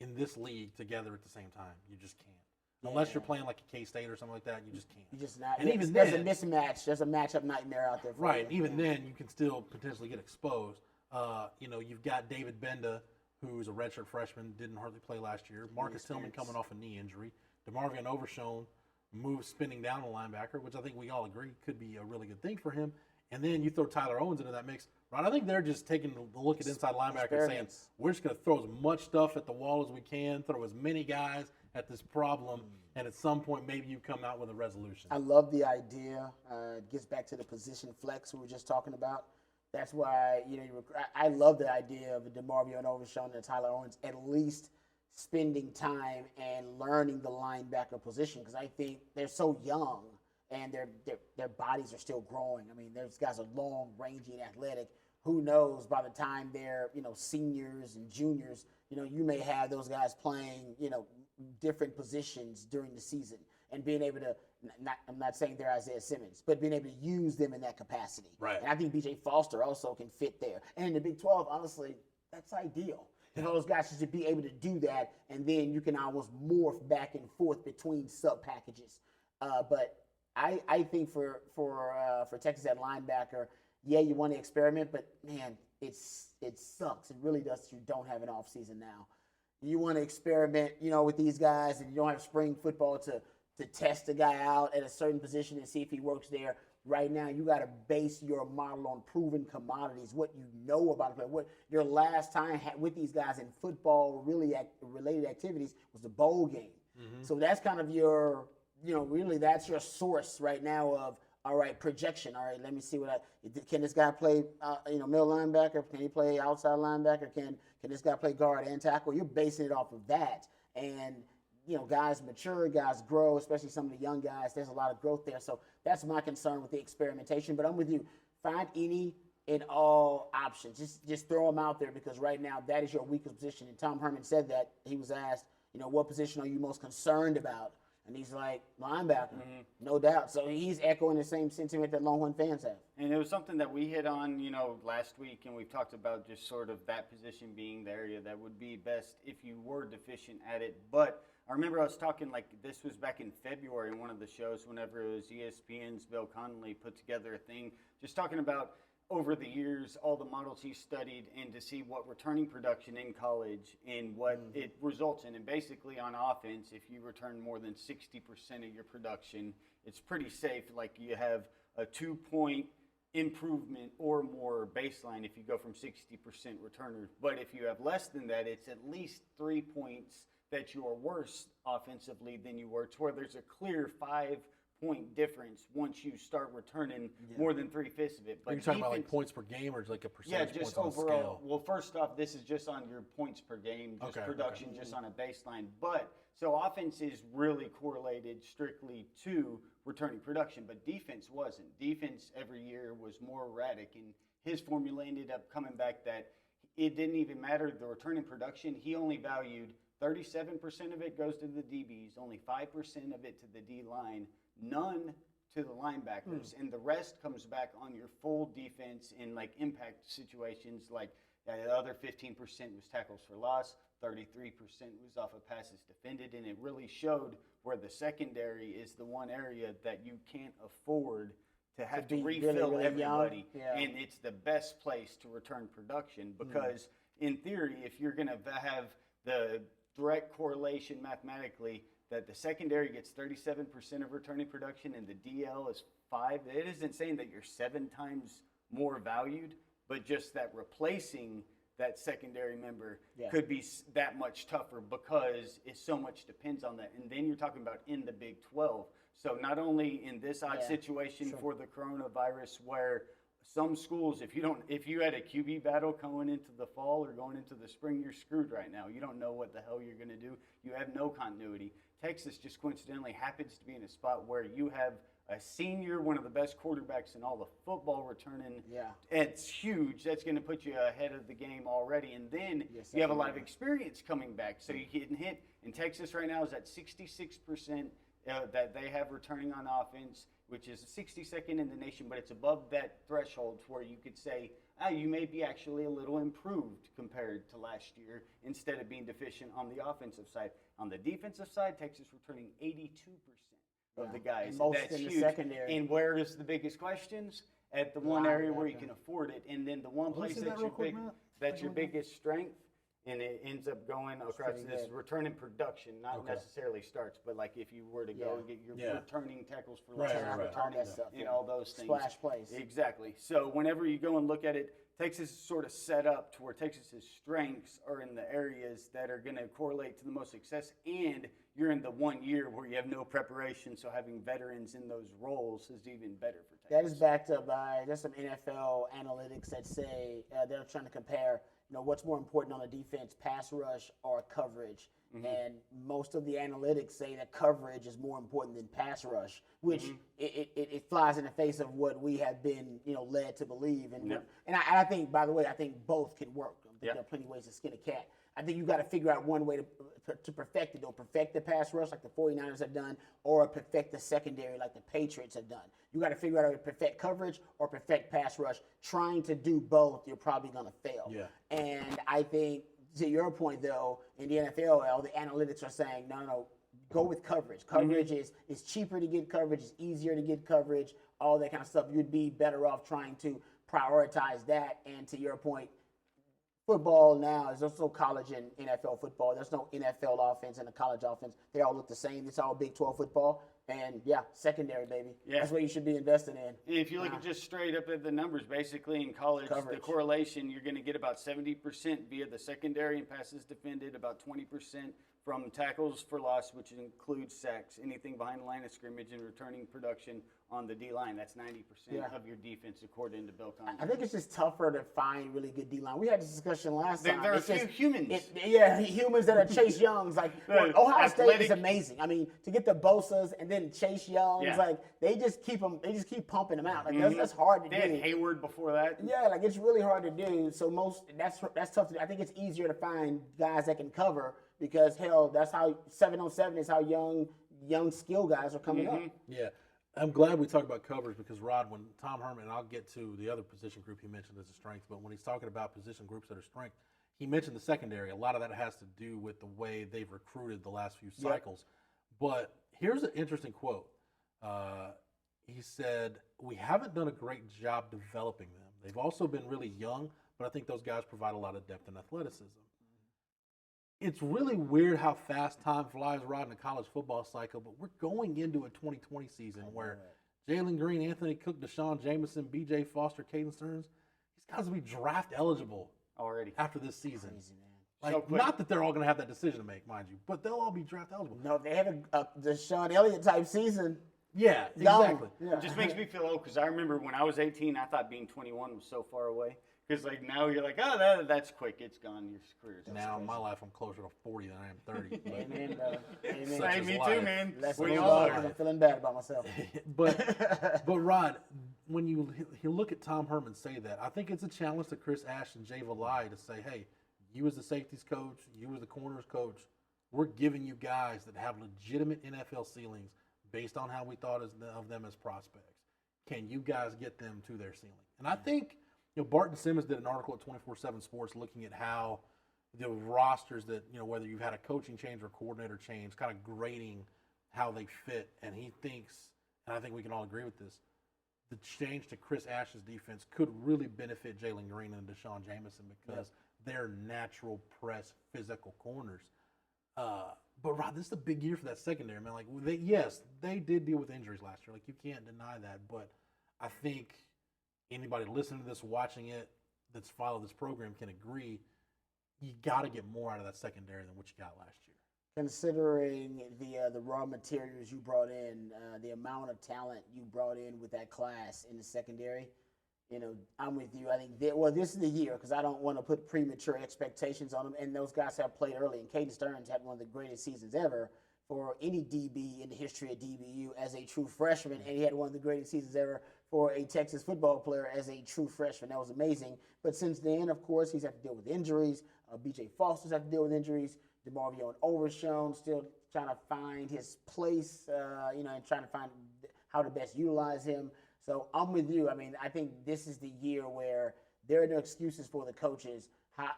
in this league together at the same time. You just can't. Unless you're playing like a K-State or something like that, you just can't. You just not. And even there's then, a mismatch. There's a matchup nightmare out there for right, you. even then, you can still potentially get exposed. You've got David Benda, who's a redshirt freshman, didn't hardly play last year. Marcus Tillman coming off a knee injury. DeMarvion Overshown spinning down a linebacker, which I think we all agree could be a really good thing for him. And then you throw Tyler Owens into that mix. Right, I think they're just taking a look at inside linebacker and saying, we're just going to throw as much stuff at the wall as we can, throw as many guys at this problem, and at some point maybe you come out with a resolution. I love the idea. It gets back to the position flex we were just talking about. That's why I love the idea of DeMarvion Overshown and Tyler Owens at least spending time and learning the linebacker position, because I think they're so young and their bodies are still growing. I mean, those guys are long, rangy, and athletic. Who knows, by the time they're seniors and juniors, you may have those guys playing, different positions during the season and being able to, I'm not saying they're Isaiah Simmons, but being able to use them in that capacity. Right. And I think B.J. Foster also can fit there. And in the Big 12, honestly, that's ideal. Those guys should be able to do that, and then you can almost morph back and forth between sub packages. But I think for Texas at linebacker, yeah, you want to experiment, but man, it sucks. It really does. You don't have an off season now. You want to experiment, with these guys, and you don't have spring football to test a guy out at a certain position and see if he works there. Right now, you got to base your model on proven commodities, what you know about the player. What your last time with these guys in football, really related activities, was the bowl game. Mm-hmm. So that's kind of your, really that's your source right now of, all right, projection. All right, let me see can this guy play, middle linebacker? Can he play outside linebacker? Can this guy play guard and tackle? You're basing it off of that. And guys mature, guys grow, especially some of the young guys. There's a lot of growth there. So that's my concern with the experimentation. But I'm with you. Find any and all options. Just throw them out there, because right now that is your weakest position. And Tom Herman said that. He was asked, what position are you most concerned about? And he's like, linebacker, no doubt. So he's echoing the same sentiment that Longhorn fans have. And it was something that we hit on, last week, and we've talked about just sort of that position being the area that would be best if you were deficient at it. But I remember I was talking, this was back in February in one of the shows, whenever it was ESPN's Bill Connolly put together a thing, just talking about over the years, all the models he studied, and to see what returning production in college and what it results in. And basically on offense, if you return more than 60% of your production, it's pretty safe. Like, you have a 2-point improvement or more baseline if you go from 60% returners. But if you have less than that, it's at least 3 points that you are worse offensively than you were, to where there's a clear 5-point difference once you start returning more than 3/5 of it. But you're talking about like points per game, or like a percentage just points on overall. the scale? Well, first off, this is just on your points per game, just production, just on a baseline. But so offense is really correlated strictly to returning production, but defense wasn't. Defense every year was more erratic, and his formula ended up coming back that it didn't even matter the returning production. He only valued 37% of it goes to the DBs, only 5% of it to the D line, none to the linebackers, and the rest comes back on your full defense in impact situations. Like the other 15% was tackles for loss, 33% was off of passes defended, and it really showed where the secondary is the one area that you can't afford to have to refill really everybody, and it's the best place to return production, because in theory, if you're going to have the direct correlation mathematically that the secondary gets 37% of returning production and the DL is 5, it isn't saying that you're 7 times more valued, but just that replacing that secondary member could be that much tougher, because it so much depends on that. And then you're talking about in the Big 12. So not only in this odd situation for the coronavirus, where some schools, if you had a QB battle going into the fall or going into the spring, you're screwed right now. You don't know what the hell you're going to do. You have no continuity. Texas just coincidentally happens to be in a spot where you have a senior, one of the best quarterbacks in all the football returning. It's huge. That's going to put you ahead of the game already. And then you have a lot of experience coming back. So you can hit, in Texas right now is at 66% that they have returning on offense, which is 62nd in the nation, but it's above that threshold where you could say, you may be actually a little improved compared to last year, instead of being deficient on the offensive side. On the defensive side, Texas returning 82% of the guys. And most that's in huge. The secondary. And where is the biggest questions? At the one area where you can afford it, and then the one place that's your biggest strength, and it ends up going across this returning production, not necessarily starts, but if you were to go and get your returning tackles for loss, returning, all those things. Splash plays. Exactly. So whenever you go and look at it, Texas is sort of set up to where Texas's strengths are in the areas that are going to correlate to the most success, and you're in the 1 year where you have no preparation, so having veterans in those roles is even better for Texas. That is backed up by, there's some NFL analytics that say they're trying to compare, what's more important on the defense, pass rush or coverage. And most of the analytics say that coverage is more important than pass rush, which it flies in the face of what we have been, led to believe. And I think, by the way, I think both can work. I think there are plenty of ways to skin a cat. I think you got to figure out one way to perfect it. Or perfect the pass rush like the 49ers have done, or perfect the secondary like the Patriots have done. You got to figure out how to perfect coverage or perfect pass rush. Trying to do both, you're probably going to fail. Yeah. And I think, to your point, though, in the NFL, the analytics are saying, no, go with coverage. Coverage is cheaper to get coverage, it's easier to get coverage, all that kind of stuff. You'd be better off trying to prioritize that. And to your point, football now is also college and NFL football. There's no NFL offense and a college offense. They all look the same. It's all Big 12 football. And, secondary, baby. Yeah. That's what you should be investing in. And if you look at just straight up at the numbers, basically in college, Coverage. the correlation, you're going to get about 70% via the secondary and passes defended, about 20% from tackles for loss, which includes sacks, anything behind the line of scrimmage, and returning production on the D-line. That's 90% of your defense, according to Bill Connolly. I think it's just tougher to find really good D-line. We had this discussion last time. There are a It's few just- humans. Humans that are Chase Youngs. Like, Ohio State is Athletic. amazing. I mean, to get the Bosas and then Chase Youngs, Yeah. like, they just keep pumping them out. Like, that's hard to They had do. Hayward before that. Yeah, like, it's really hard to do. So that's tough to do. I think it's easier to find guys that can cover because, hell, that's how 7-on-7 is how young skill guys are coming up. Yeah. I'm glad we talked about coverage because, Rod, when Tom Herman, and I'll get to the other position group he mentioned as a strength, but when he's talking about position groups that are strength, he mentioned the secondary. A lot of that has to do with the way they've recruited the last few cycles. But here's an interesting quote. He said, "We haven't done a great job developing them. They've also been really young, but I think those guys provide a lot of depth and athleticism." It's really weird how fast time flies, Rod, in the college football cycle, but we're going into a 2020 season where Jalen Green, Anthony Cook, Deshaun Jameson, B.J. Foster, Caden Stearns, these guys will be draft eligible Already. after this season. Crazy, man. Like, So quick. not that they're all going to have that decision to make, mind you, but they'll all be draft eligible. No, if they have the Sean Elliott type season, Yeah, gone. exactly. Yeah. It just makes me feel old because I remember when I was 18, I thought being 21 was so far away. Because like now you're like, oh, that's quick. It's gone. Your career's Now in my life, I'm closer to 40 than I am 30. But Amen, brother. Amen. Such Hey, is me life. too, man. Let's We move all on, are. 'cause I'm feeling bad about myself. but Rod, when you look at Tom Herman say that, I think it's a challenge to Chris Ash and Jay Valai to say, hey, you as the safeties coach, you as the corners coach, we're giving you guys that have legitimate NFL ceilings based on how we thought of them as prospects. Can you guys get them to their ceiling? And I think, Barton Simmons did an article at 24/7 Sports looking at how the rosters that, whether you've had a coaching change or coordinator change, kind of grading how they fit. And he thinks, and I think we can all agree with this, the change to Chris Ash's defense could really benefit Jalen Green and Deshaun Jameson because they're natural press physical corners. But Rod, this is a big year for that secondary, man. Like, they did deal with injuries last year. Like, you can't deny that. But I think anybody listening to this, watching it, that's followed this program can agree you got to get more out of that secondary than what you got last year. Considering the raw materials you brought in, the amount of talent you brought in with that class in the secondary, I'm with you. I think this is the year because I don't want to put premature expectations on them. And those guys have played early. And Caden Stearns had one of the greatest seasons ever for any DB in the history of DBU as a true freshman. And he had one of the greatest seasons ever for a Texas football player as a true freshman. That was amazing. But since then, of course, he's had to deal with injuries. B.J. Foster's had to deal with injuries. DeMarvion Overshown still trying to find his place, and trying to find how to best utilize him. So I'm with you. I mean, I think this is the year where there are no excuses for the coaches.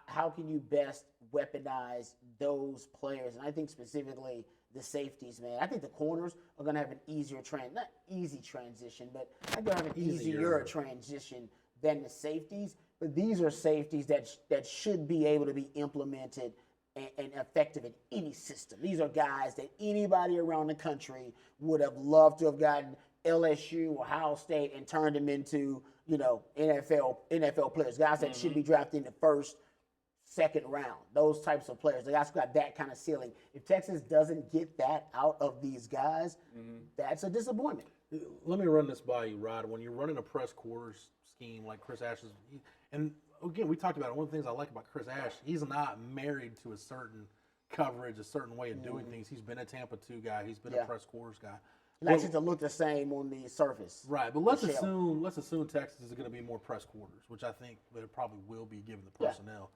How can you best weaponize those players? And I think specifically the safeties, man. I think the corners are going to have an easier not easy transition, but they're going to have an easier transition than the safeties. But these are safeties that should be able to be implemented and effective in any system. These are guys that anybody around the country would have loved to have gotten LSU, Ohio State, and turned them into, NFL players. Guys that should be drafted in the first, second round. Those types of players. The guys who got that kind of ceiling. If Texas doesn't get that out of these guys, that's a disappointment. Let me run this by you, Rod. When you're running a press quarters scheme like Chris Ash's, and again, we talked about it. One of the things I like about Chris Ash, he's not married to a certain coverage, a certain way of doing things. He's been a Tampa 2 guy. He's been a press quarters guy. He likes it to look the same on the surface. Right, but let's assume Texas is going to be more press quarters, which I think there probably will be given the personnel.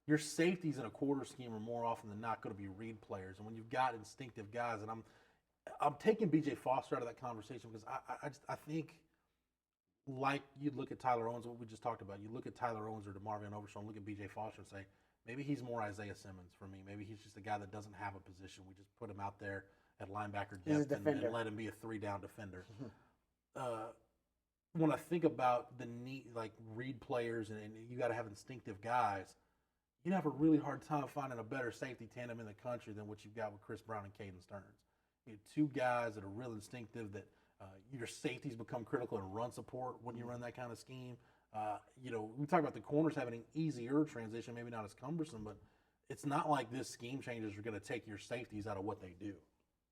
your safeties in a quarter scheme are more often than not going to be read players. And when you've got instinctive guys, and I'm taking B.J. Foster out of that conversation because I think, like you look at Tyler Owens, what we just talked about, you look at Tyler Owens or DeMarvion Overshown, look at B.J. Foster and say, maybe he's more Isaiah Simmons for me. Maybe he's just a guy that doesn't have a position. We just put him out there at linebacker depth and let him be a 3-down defender. When I think about the need, like read players, and you got to have instinctive guys, you'd have a really hard time finding a better safety tandem in the country than what you've got with Chris Brown and Caden Stearns. You have two guys that are real instinctive, that your safeties become critical in run support when you run that kind of scheme. We talk about the corners having an easier transition, maybe not as cumbersome, but it's not like this scheme changes are going to take your safeties out of what they do.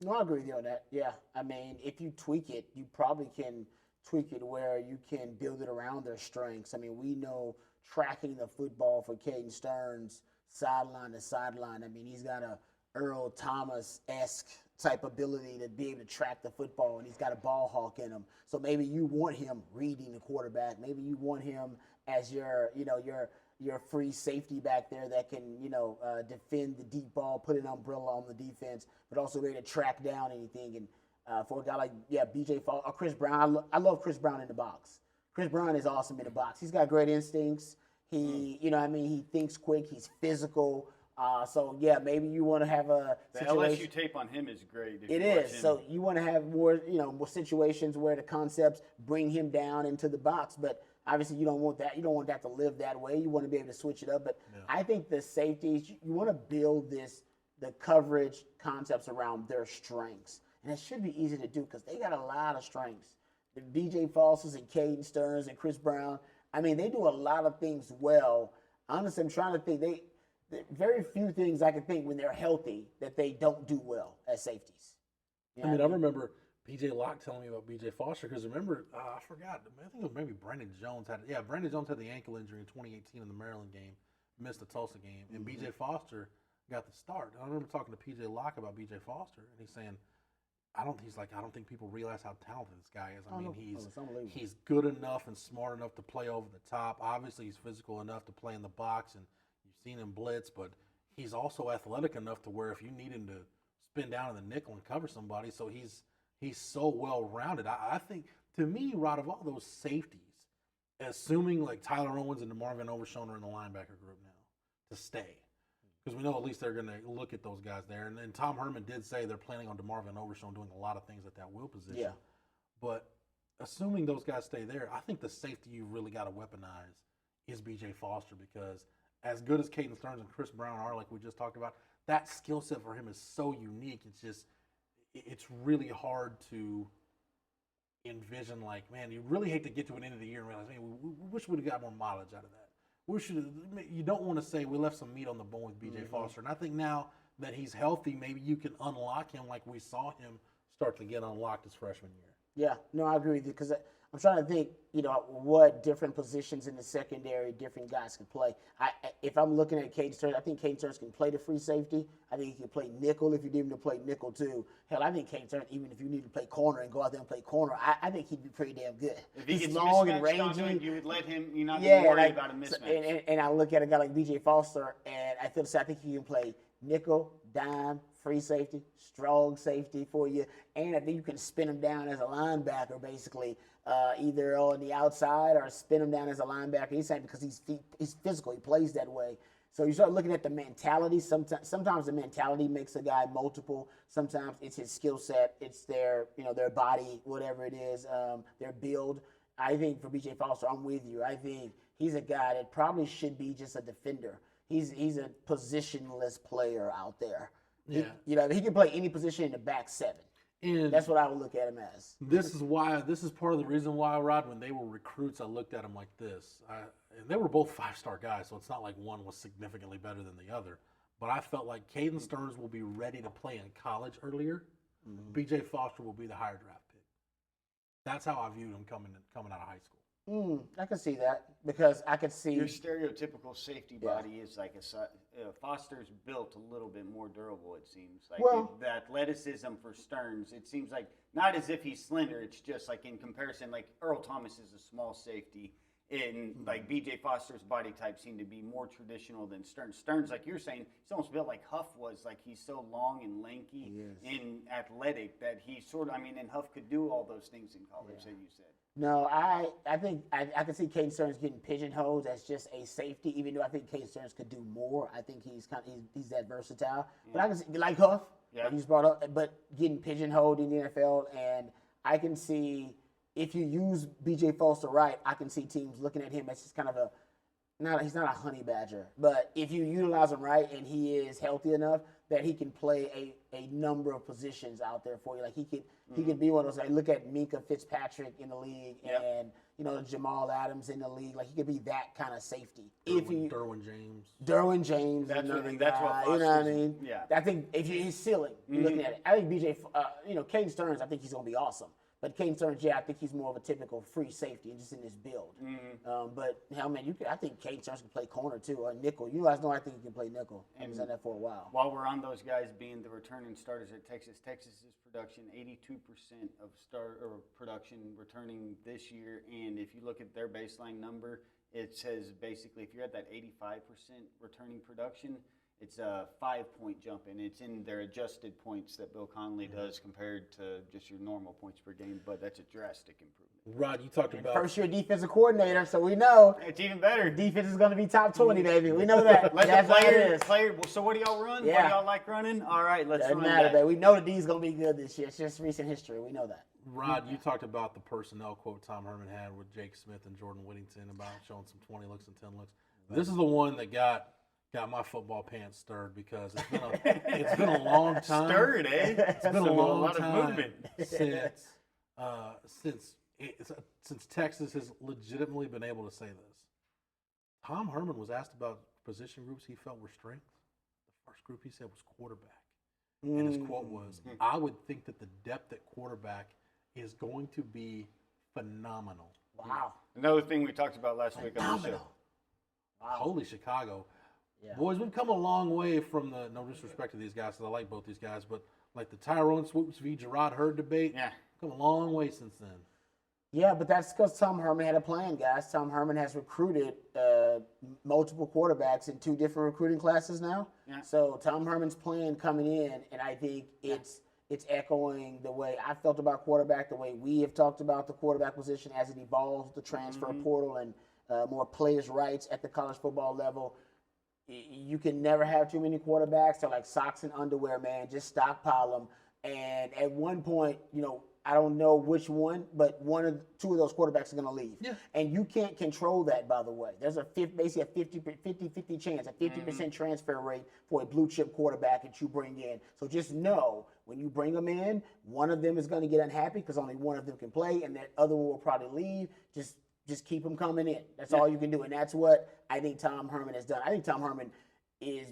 No, I agree with you on that. Yeah, I mean, if you tweak it, you probably can tweak it where you can build it around their strengths. I mean, we know tracking the football for Caden Stearns sideline to sideline. I mean, he's got a Earl Thomas-esque type ability to be able to track the football, and he's got a ball hawk in him. So maybe you want him reading the quarterback. Maybe you want him as your free safety back there that can, defend the deep ball, put an umbrella on the defense, but also be able to track down anything. And for a guy like, B.J. Fall or Chris Brown, I love Chris Brown in the box. Chris Brown is awesome in the box. He's got great instincts. He, he thinks quick. He's physical. Maybe you want to have a situation. The LSU tape on him is great. It is. So you want to have more, more situations where the concepts bring him down into the box. But obviously you don't want that. You don't want that to live that way. You want to be able to switch it up. But I think the safeties, you want to build the coverage concepts around their strengths. And it should be easy to do because they got a lot of strengths. The B.J. Fosters and Caden Stearns and Chris Brown, I mean, they do a lot of things well. Honestly, I'm trying to think. Very few things I can think when they're healthy that they don't do well as safeties. I remember B.J. Locke telling me about B.J. Foster because remember, I forgot. I think it was maybe Brandon Jones had the ankle injury in 2018 in the Maryland game, missed the Tulsa game, and B.J. Foster got the start. And I remember talking to P.J. Locke about B.J. Foster, and he's saying, I don't think people realize how talented this guy is. I mean, he's good enough and smart enough to play over the top. Obviously, he's physical enough to play in the box, and you've seen him blitz, but he's also athletic enough to where if you need him to spin down in the nickel and cover somebody, so he's so well-rounded. I think, to me, Rod, of all those safeties, assuming like Tyler Owens and DeMarvion Overshown are in the linebacker group now to stay, because we know at least they're going to look at those guys there. And Tom Herman did say they're planning on DeMarvion Overshown doing a lot of things at that will position. Yeah. But assuming those guys stay there, I think the safety you really got to weaponize is B.J. Foster, because as good as Caden Stearns and Chris Brown are, like we just talked about, that skill set for him is so unique. It's really hard to envision, like, man, you really hate to get to an end of the year and realize, man, we wish we'd have got more mileage out of that. You don't want to say we left some meat on the bone with B.J. Foster. And I think now that he's healthy, maybe you can unlock him like we saw him start to get unlocked his freshman year. Yeah, no, I agree with you because I'm trying to think, what different positions in the secondary different guys can play. If I'm looking at Caden Stearns, I think Caden Stearns can play the free safety. I think he can play nickel if you need him to play nickel too. Hell, I think Caden Stearns, even if you need to play corner and go out there and play corner, I think he'd be pretty damn good. If he gets long and rangy, you would let him. You're not going to worry about a mismatch. And I look at a guy like B.J. Foster, and I think he can play nickel, dime, free safety, strong safety for you, and I think you can spin him down as a linebacker, basically, either on the outside or spin him down as a linebacker. He's saying because he's physical, he plays that way. So you start looking at the mentality. Sometimes the mentality makes a guy multiple. Sometimes it's his skill set, it's their body, whatever it is, their build. I think for B.J. Foster, I'm with you. I think he's a guy that probably should be just a defender. He's a positionless player out there. Yeah. He can play any position in the back seven. And that's what I would look at him as. This is part of the reason why, Rod, when they were recruits, I looked at them like this. And they were both 5-star guys, so it's not like one was significantly better than the other. But I felt like Caden Stearns will be ready to play in college earlier. Mm-hmm. B.J. Foster will be the higher draft pick. That's how I viewed him coming out of high school. I can see that because I could see your stereotypical safety body is like Foster's built a little bit more durable. It seems like the athleticism for Stearns. It seems like not as if he's slender. It's just like in comparison, like Earl Thomas is a small safety, And like B.J. Foster's body type seemed to be more traditional than Stearns. Stearns, like you're saying, he's almost built like Huff was. Like he's so long and lanky and athletic that he sort of, and Huff could do all those things in college that you said. No, I think I can see Caden Stearns getting pigeonholed as just a safety, even though I think Caden Stearns could do more. I think he's that versatile. But I can see, like Huff, like he's brought up, but getting pigeonholed in the NFL, and I can see if you use B.J. Foster right, I can see teams looking at him as just kind of he's not a honey badger, but if you utilize him right and he is healthy enough that he can play a number of positions out there for you. Like he could be one of those. Like look at Minka Fitzpatrick in the league and Jamal Adams in the league. Like he could be that kind of safety. Derwin James. That's another what guy, Foster's, you know what I mean? Yeah. I think if his ceiling, you're looking at it. I think BJ, Caden Stearns, I think he's gonna be awesome. But Caden Stearns, I think he's more of a typical free safety and just in his build. But hell, man, I think Caden Stearns can play corner too, or nickel. You guys know I think he can play nickel. He's done that for a while. While we're on those guys being the returning starters at Texas's production, 82% of production returning this year. And if you look at their baseline number, it says basically if you're at that 85% returning production, it's a 5-point jump, and it's in their adjusted points that Bill Connolly does compared to just your normal points per game, but that's a drastic improvement. Rod, you talked about first-year defensive coordinator, so we know it's even better. Defense is going to be top 20, baby. We know that. Let the player. So what do y'all run? Yeah. What do y'all like running? All right, let's Doesn't run matter, that. baby. We know the D's going to be good this year. It's just recent history. We know that. Rod, you talked about the personnel quote Tom Herman had with Jake Smith and Jordan Whittington about showing some 20 looks and 10 looks. This is the one that got my football pants stirred because it's been a long time. Stirred, eh? It's been a long lot time of movement. since Texas has legitimately been able to say this. Tom Herman was asked about position groups he felt were strengths. The first group he said was quarterback. And his quote was, I would think that the depth at quarterback is going to be phenomenal. Wow. Another thing we talked about last week on the show. Wow. Holy Chicago. Yeah. Boys, we've come a long way from the, no disrespect to these guys, because I like both these guys, but like the Tyrone Swoops v. Gerard Hurd debate, come a long way since then. Yeah, but that's because Tom Herman had a plan, guys. Tom Herman has recruited multiple quarterbacks in 2 different recruiting classes now. Yeah. So Tom Herman's plan coming in, and I think it's echoing the way I felt about quarterback, the way we have talked about the quarterback position as it evolves, the transfer portal, and more players' rights at the college football level. You can never have too many quarterbacks. They're like socks and underwear, man. Just stockpile them. And at one point, I don't know which one, but 2 of those quarterbacks are going to leave. Yeah. And you can't control that, by the way. There's basically a 50-50 chance, a 50% transfer rate for a blue-chip quarterback that you bring in. So just know, when you bring them in, one of them is going to get unhappy because only one of them can play, and that other one will probably leave. Just keep them coming in. That's all you can do. And that's what I think Tom Herman has done. I think Tom Herman he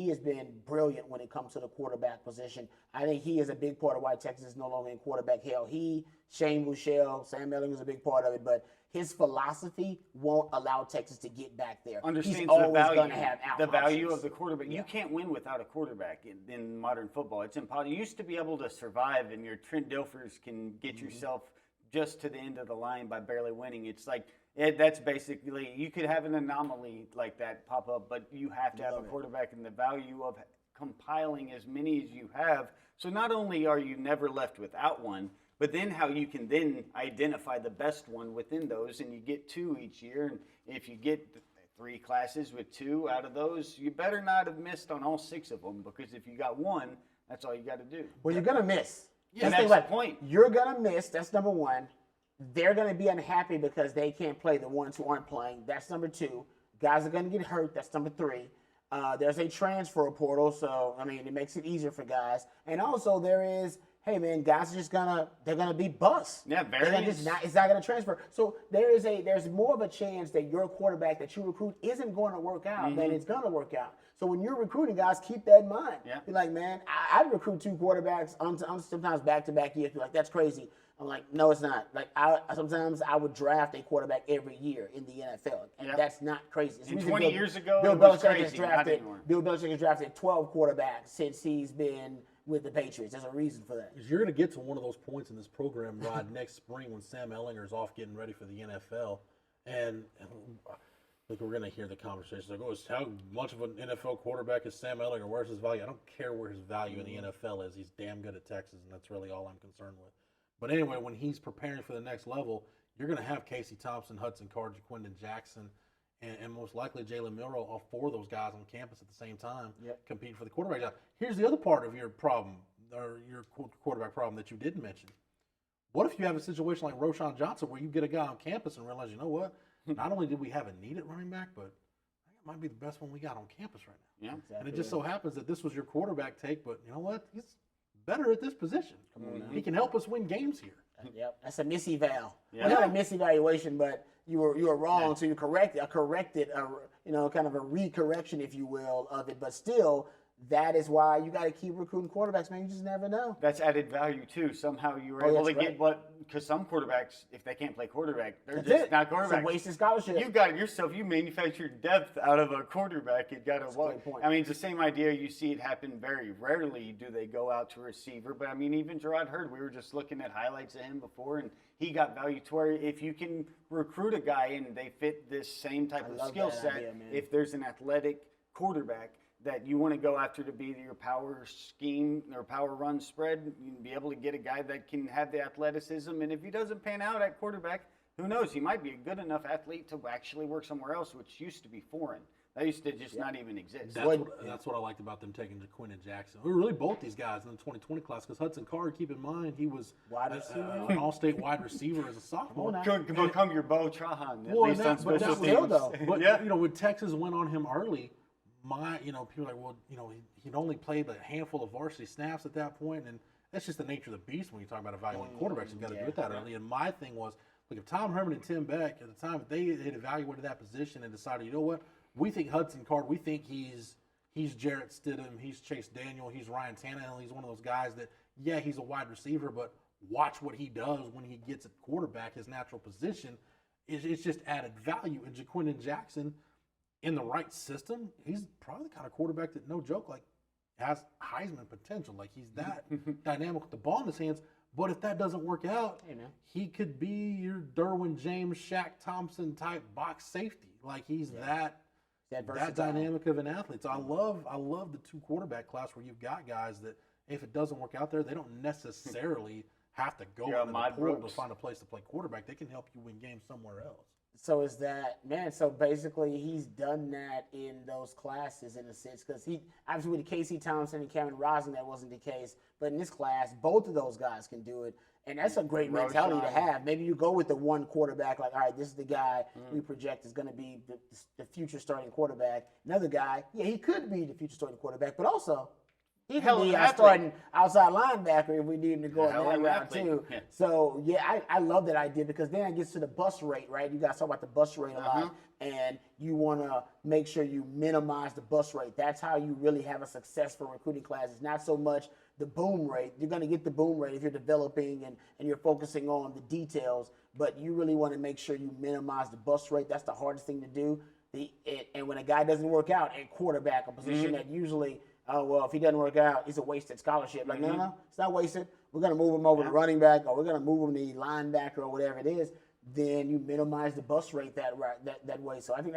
has been brilliant when it comes to the quarterback position. I think he is a big part of why Texas is no longer in quarterback hell. Shane Buechele, Sam Ellinger is a big part of it, but his philosophy won't allow Texas to get back there. Understands He's always going to have the value of the quarterback. Yeah. You can't win without a quarterback in modern football. It's impossible. You used to be able to survive, and your Trent Dilfers can get yourself just to the end of the line by barely winning. It's like that's basically, you could have an anomaly like that pop up, but you have to have a quarterback, and the value of compiling as many as you have. So not only are you never left without one, but then how you can then identify the best one within those, and you get 2 each year. And if you get 3 classes with 2 out of those, you better not have missed on all 6 of them, because if you got 1, that's all you got to do. Well, you're going to miss. Yeah, that's the point. You're going to miss. That's number 1. They're going to be unhappy because they can't play the ones who aren't playing. That's number 2. Guys are going to get hurt. That's number 3. There's a transfer portal, so, it makes it easier for guys. And also there is, hey, man, guys are just they're going to be bust. Yeah, it's not going to transfer. So there's more of a chance that your quarterback that you recruit isn't going to work out than it's going to work out. So when you're recruiting guys, keep that in mind. Yeah. Be like, man, I'd recruit 2 quarterbacks sometimes back-to-back years. Be like, that's crazy. I'm like, no, it's not. Like, sometimes I would draft a quarterback every year in the NFL, and that's not crazy. And 20 years ago, Bill it was Belichick crazy. Bill Belichick has drafted 12 quarterbacks since he's been with the Patriots. There's a reason for that. You're going to get to one of those points in this program, Rod, next spring when Sam Ehlinger's off getting ready for the NFL. And like we're going to hear the conversation like, oh, how much of an NFL quarterback is Sam Ehlinger? Where's his value? I don't care where his value in the NFL is. He's damn good at Texas, and that's really all I'm concerned with. But anyway, when he's preparing for the next level, you're going to have Casey Thompson, Hudson Card, Jaquindon Jackson, and most likely Jalen Milroe, all four of those guys on campus at the same time, competing for the quarterback job. Here's the other part of your problem, or your quarterback problem that you didn't mention. What if you have a situation like Roschon Johnson where you get a guy on campus and realize, you know what? Not only did we have a need at running back, but that might be the best one we got on campus right now. Yeah, exactly. And it just so happens that this was your quarterback take, but you know what? He's better at this position. He can help us win games here. Yep, that's a miseval. Yeah. Well, not a misevaluation, but you were wrong, so you corrected kind of a recorrection, if you will, of it. But still, that is why you got to keep recruiting quarterbacks, man. You just never know. That's added value too. Somehow you were able to get because some quarterbacks, if they can't play quarterback, they're just not quarterbacks. It's a wasted scholarship. You got it yourself. You manufactured depth out of a quarterback. You got to walk. I mean, it's the same idea. You see it happen very rarely. Do they go out to receiver? But I mean, even Gerard Hurd, we were just looking at highlights of him before, and he got value to where if you can recruit a guy and they fit this same type of skill set, if there's an athletic quarterback that you want to go after to be your power scheme or power run spread, you can be able to get a guy that can have the athleticism. And if he doesn't pan out at quarterback, who knows? He might be a good enough athlete to actually work somewhere else, which used to be foreign. That used to just not even exist. That's what I liked about them taking Jaquindon Jackson. Really, both these guys in the 2020 class, because Hudson Card, keep in mind, he was an all-state wide receiver as a sophomore. Become your Bo Trahan, at least on special teams. But when Texas went on him early, people are like, well, he'd only played a handful of varsity snaps at that point, and that's just the nature of the beast when you talk about evaluating quarterbacks. You've got to do it that early. And my thing was, look, if Tom Herman and Tim Beck at the time, if they had evaluated that position and decided, you know what, we think Hudson Card, we think he's Jarrett Stidham, he's Chase Daniel, he's Ryan Tannehill, he's one of those guys that, he's a wide receiver, but watch what he does when he gets at quarterback, his natural position. It's just added value. And Jaquindon Jackson, in the right system, he's probably the kind of quarterback that, no joke, like has Heisman potential. Like he's that dynamic with the ball in his hands. But if that doesn't work out, he could be your Derwin James, Shaq Thompson type box safety. Like he's that dynamic of an athlete. So I love the two quarterback class where you've got guys that if it doesn't work out there, they don't necessarily have to go into the portal to find a place to play quarterback. They can help you win games somewhere else. So is that, so basically he's done that in those classes in a sense, because he, obviously with Casey Thompson and Cameron Rosen, that wasn't the case, but in this class, both of those guys can do it, and that's a great mentality to have. Maybe you go with the one quarterback, like, all right, this is the guy we project is going to be the future starting quarterback. Another guy, he could be the future starting quarterback, but also he could be our starting outside linebacker if we need him to go in that round too. Yeah. So, I love that idea because then it gets to the bust rate, right? You guys talk about the bust rate a lot, and you want to make sure you minimize the bust rate. That's how you really have a successful recruiting class. It's not so much the boom rate. You're going to get the boom rate if you're developing and you're focusing on the details, but you really want to make sure you minimize the bust rate. That's the hardest thing to do. And when a guy doesn't work out at quarterback, a position that usually – if he doesn't work out, it's a wasted scholarship. Like, no, it's not wasted. We're going to move him over to running back, or we're going to move him to linebacker, or whatever it is. Then you minimize the bust rate that way. So I think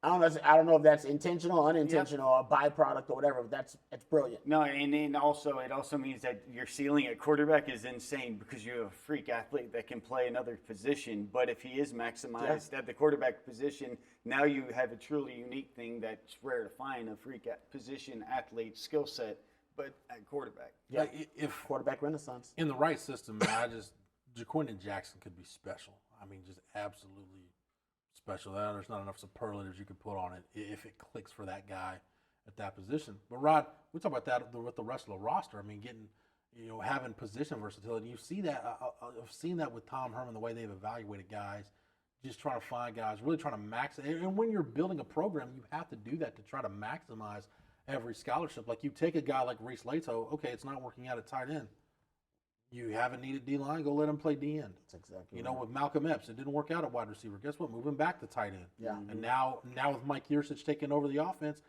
I don't know if that's intentional, unintentional, or a byproduct or whatever. But that's brilliant. No, and then also it also means that your ceiling at quarterback is insane because you have a freak athlete that can play another position. But if he is maximized at the quarterback position, now you have a truly unique thing that's rare to find, a freak position athlete skill set, but at quarterback. Yeah, if quarterback renaissance in the right system, Jaquindon Jackson could be special. I mean, just absolutely special. There's not enough superlatives you could put on it if it clicks for that guy at that position. But Rod, we talk about that with the rest of the roster. I mean, having position versatility. You see that. I've seen that with Tom Herman, the way they've evaluated guys, just trying to find guys, really trying to max. And when you're building a program, you have to do that to try to maximize every scholarship. Like you take a guy like Reese Lato, okay, it's not working out at tight end. You haven't needed D-line, go let him play D-end. That's exactly right. With Malcolm Epps, it didn't work out at wide receiver. Guess what? Move him back to tight end. Yeah. And now with Mike Yursich taking over the offense,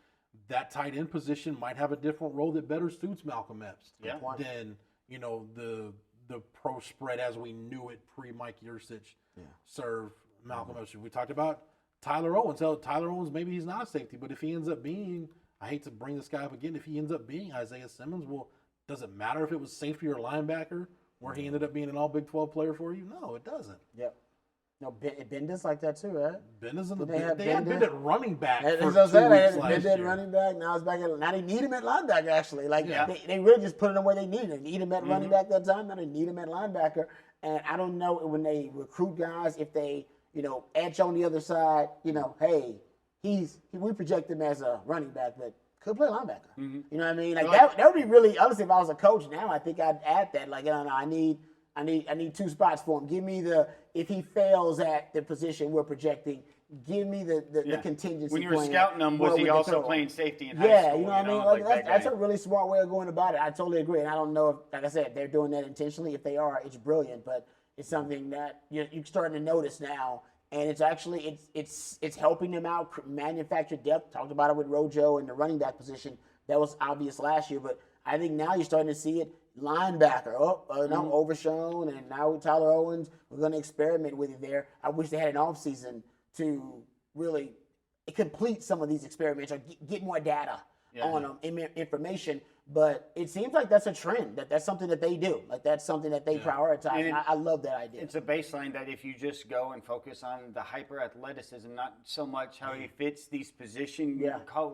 that tight end position might have a different role that better suits Malcolm Epps than, the pro spread as we knew it pre-Mike Yurcich serve Malcolm Epps. We talked about Tyler Owens. Tyler Owens, maybe he's not a safety, but if he ends up being, I hate to bring this guy up again, if he ends up being Isaiah Simmons, well, does it matter if it was safety or linebacker where he ended up being an all Big 12 player for you? No, it doesn't. Yep. No, Benda's like that too, right? Benda's in the they had Benda at running back for 2 weeks Benda at running back. Now it's back at. Now they need him at linebacker. Actually, they really just put him where they need him. They need him at running back that time. Now they need him at linebacker. And I don't know when they recruit guys if they edge on the other side. Hey, we project him as a running back, but could play linebacker. You know what I mean? Like that would be really. Honestly, if I was a coach now, I think I'd add that. Like I need 2 spots for him. Give me if he fails at the position we're projecting, give me the contingency. When you were scouting him, was he also playing safety in high school? Yeah, you know what I mean? That's a really smart way of going about it. I totally agree. And I don't know if, like I said, they're doing that intentionally. If they are, it's brilliant. But it's something that you're starting to notice now. And it's actually it's helping them out, manufacture depth. Talked about it with Rojo and the running back position. That was obvious last year, but I think now you're starting to see it. Linebacker, Overshown, and now with Tyler Owens, we're going to experiment with it there. I wish they had an offseason to really complete some of these experiments or get more data on them, information. But it seems like that's a trend, that's something that they do. Like that's something that they prioritize. And I love that idea. It's a baseline that if you just go and focus on the hyper athleticism, not so much how he fits these positions,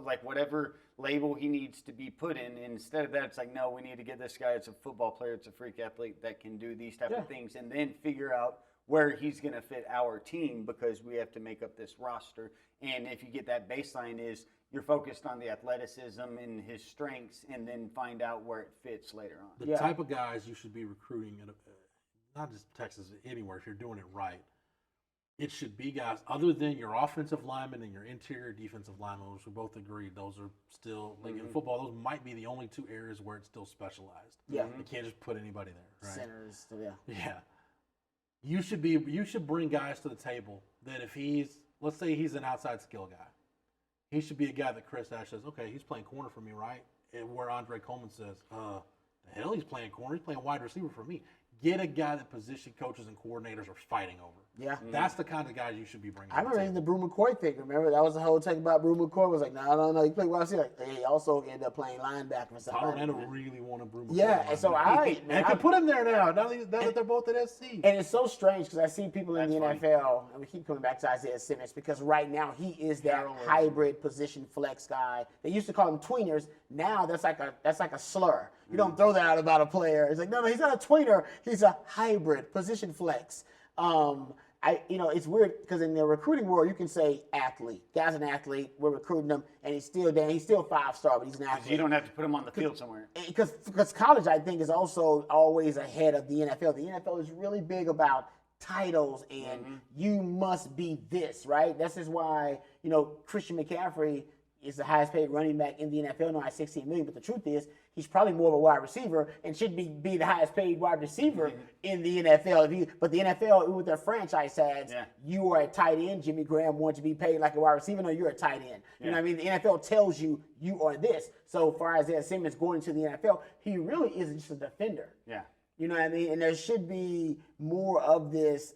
like whatever label he needs to be put in. And instead of that, it's like, no, we need to get this guy. It's a football player. It's a freak athlete that can do these type of things, and then figure out where he's going to fit our team because we have to make up this roster. And if you get that baseline is you're focused on the athleticism and his strengths and then find out where it fits later on. The type of guys you should be recruiting, not just Texas, anywhere, if you're doing it right, it should be guys other than your offensive linemen and your interior defensive linemen, which we both agree those are still, like in football, those might be the only 2 areas where it's still specialized. Yeah. You can't just put anybody there, right? Centers, Yeah. You should bring guys to the table that if let's say he's an outside skill guy, he should be a guy that Chris Ash says, okay, he's playing corner for me, right? And where Andre Coleman says, the hell he's playing corner, he's playing wide receiver for me. Get a guy that position coaches and coordinators are fighting over. Yeah. That's the kind of guys you should be bringing. I remember the Brew McCoy thing. Remember, that was the whole thing about Brew McCoy. Was like, no. He played wide receiver. Like, he also ended up playing linebacker or something. Orlando really wanted Brew McCoy. Yeah, and so I could put him there now that they're both at SC. And it's so strange because I see people in the NFL, and we keep coming back to Isaiah Simmons because right now he is that hybrid position flex guy. They used to call him tweeners. Now that's like a slur. You don't throw that out about a player. It's like, no, he's not a tweener. He's a hybrid position flex. It's weird because in the recruiting world, you can say athlete. Guy's an athlete. We're recruiting him, and he's still 5-star, but he's an athlete. You don't have to put him on the field somewhere. Because college, I think, is also always ahead of the NFL. The NFL is really big about titles, and you must be this, right? This is why, Christian McCaffrey is the highest paid running back in the NFL now at $16 million. But the truth is, he's probably more of a wide receiver and should be the highest paid wide receiver in the NFL. But the NFL, with their franchise tags, you are a tight end. Jimmy Graham wants to be paid like a wide receiver. No, you're a tight end. You know what I mean? The NFL tells you are this. So for Isaiah Simmons going to the NFL, he really isn't just a defender. Yeah. You know what I mean? And there should be more of this.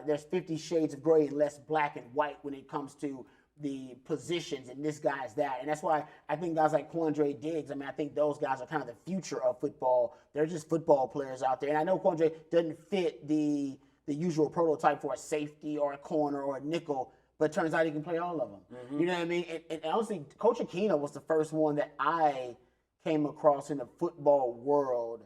There's 50 shades of gray and less black and white when it comes to the positions, and this guy's that. And that's why I think guys like Quandre Diggs, I think those guys are kind of the future of football. They're just football players out there. And I know Quandre doesn't fit the usual prototype for a safety or a corner or a nickel, but it turns out he can play all of them. You know what I mean? And honestly, Coach Aquino was the first one that I came across in the football world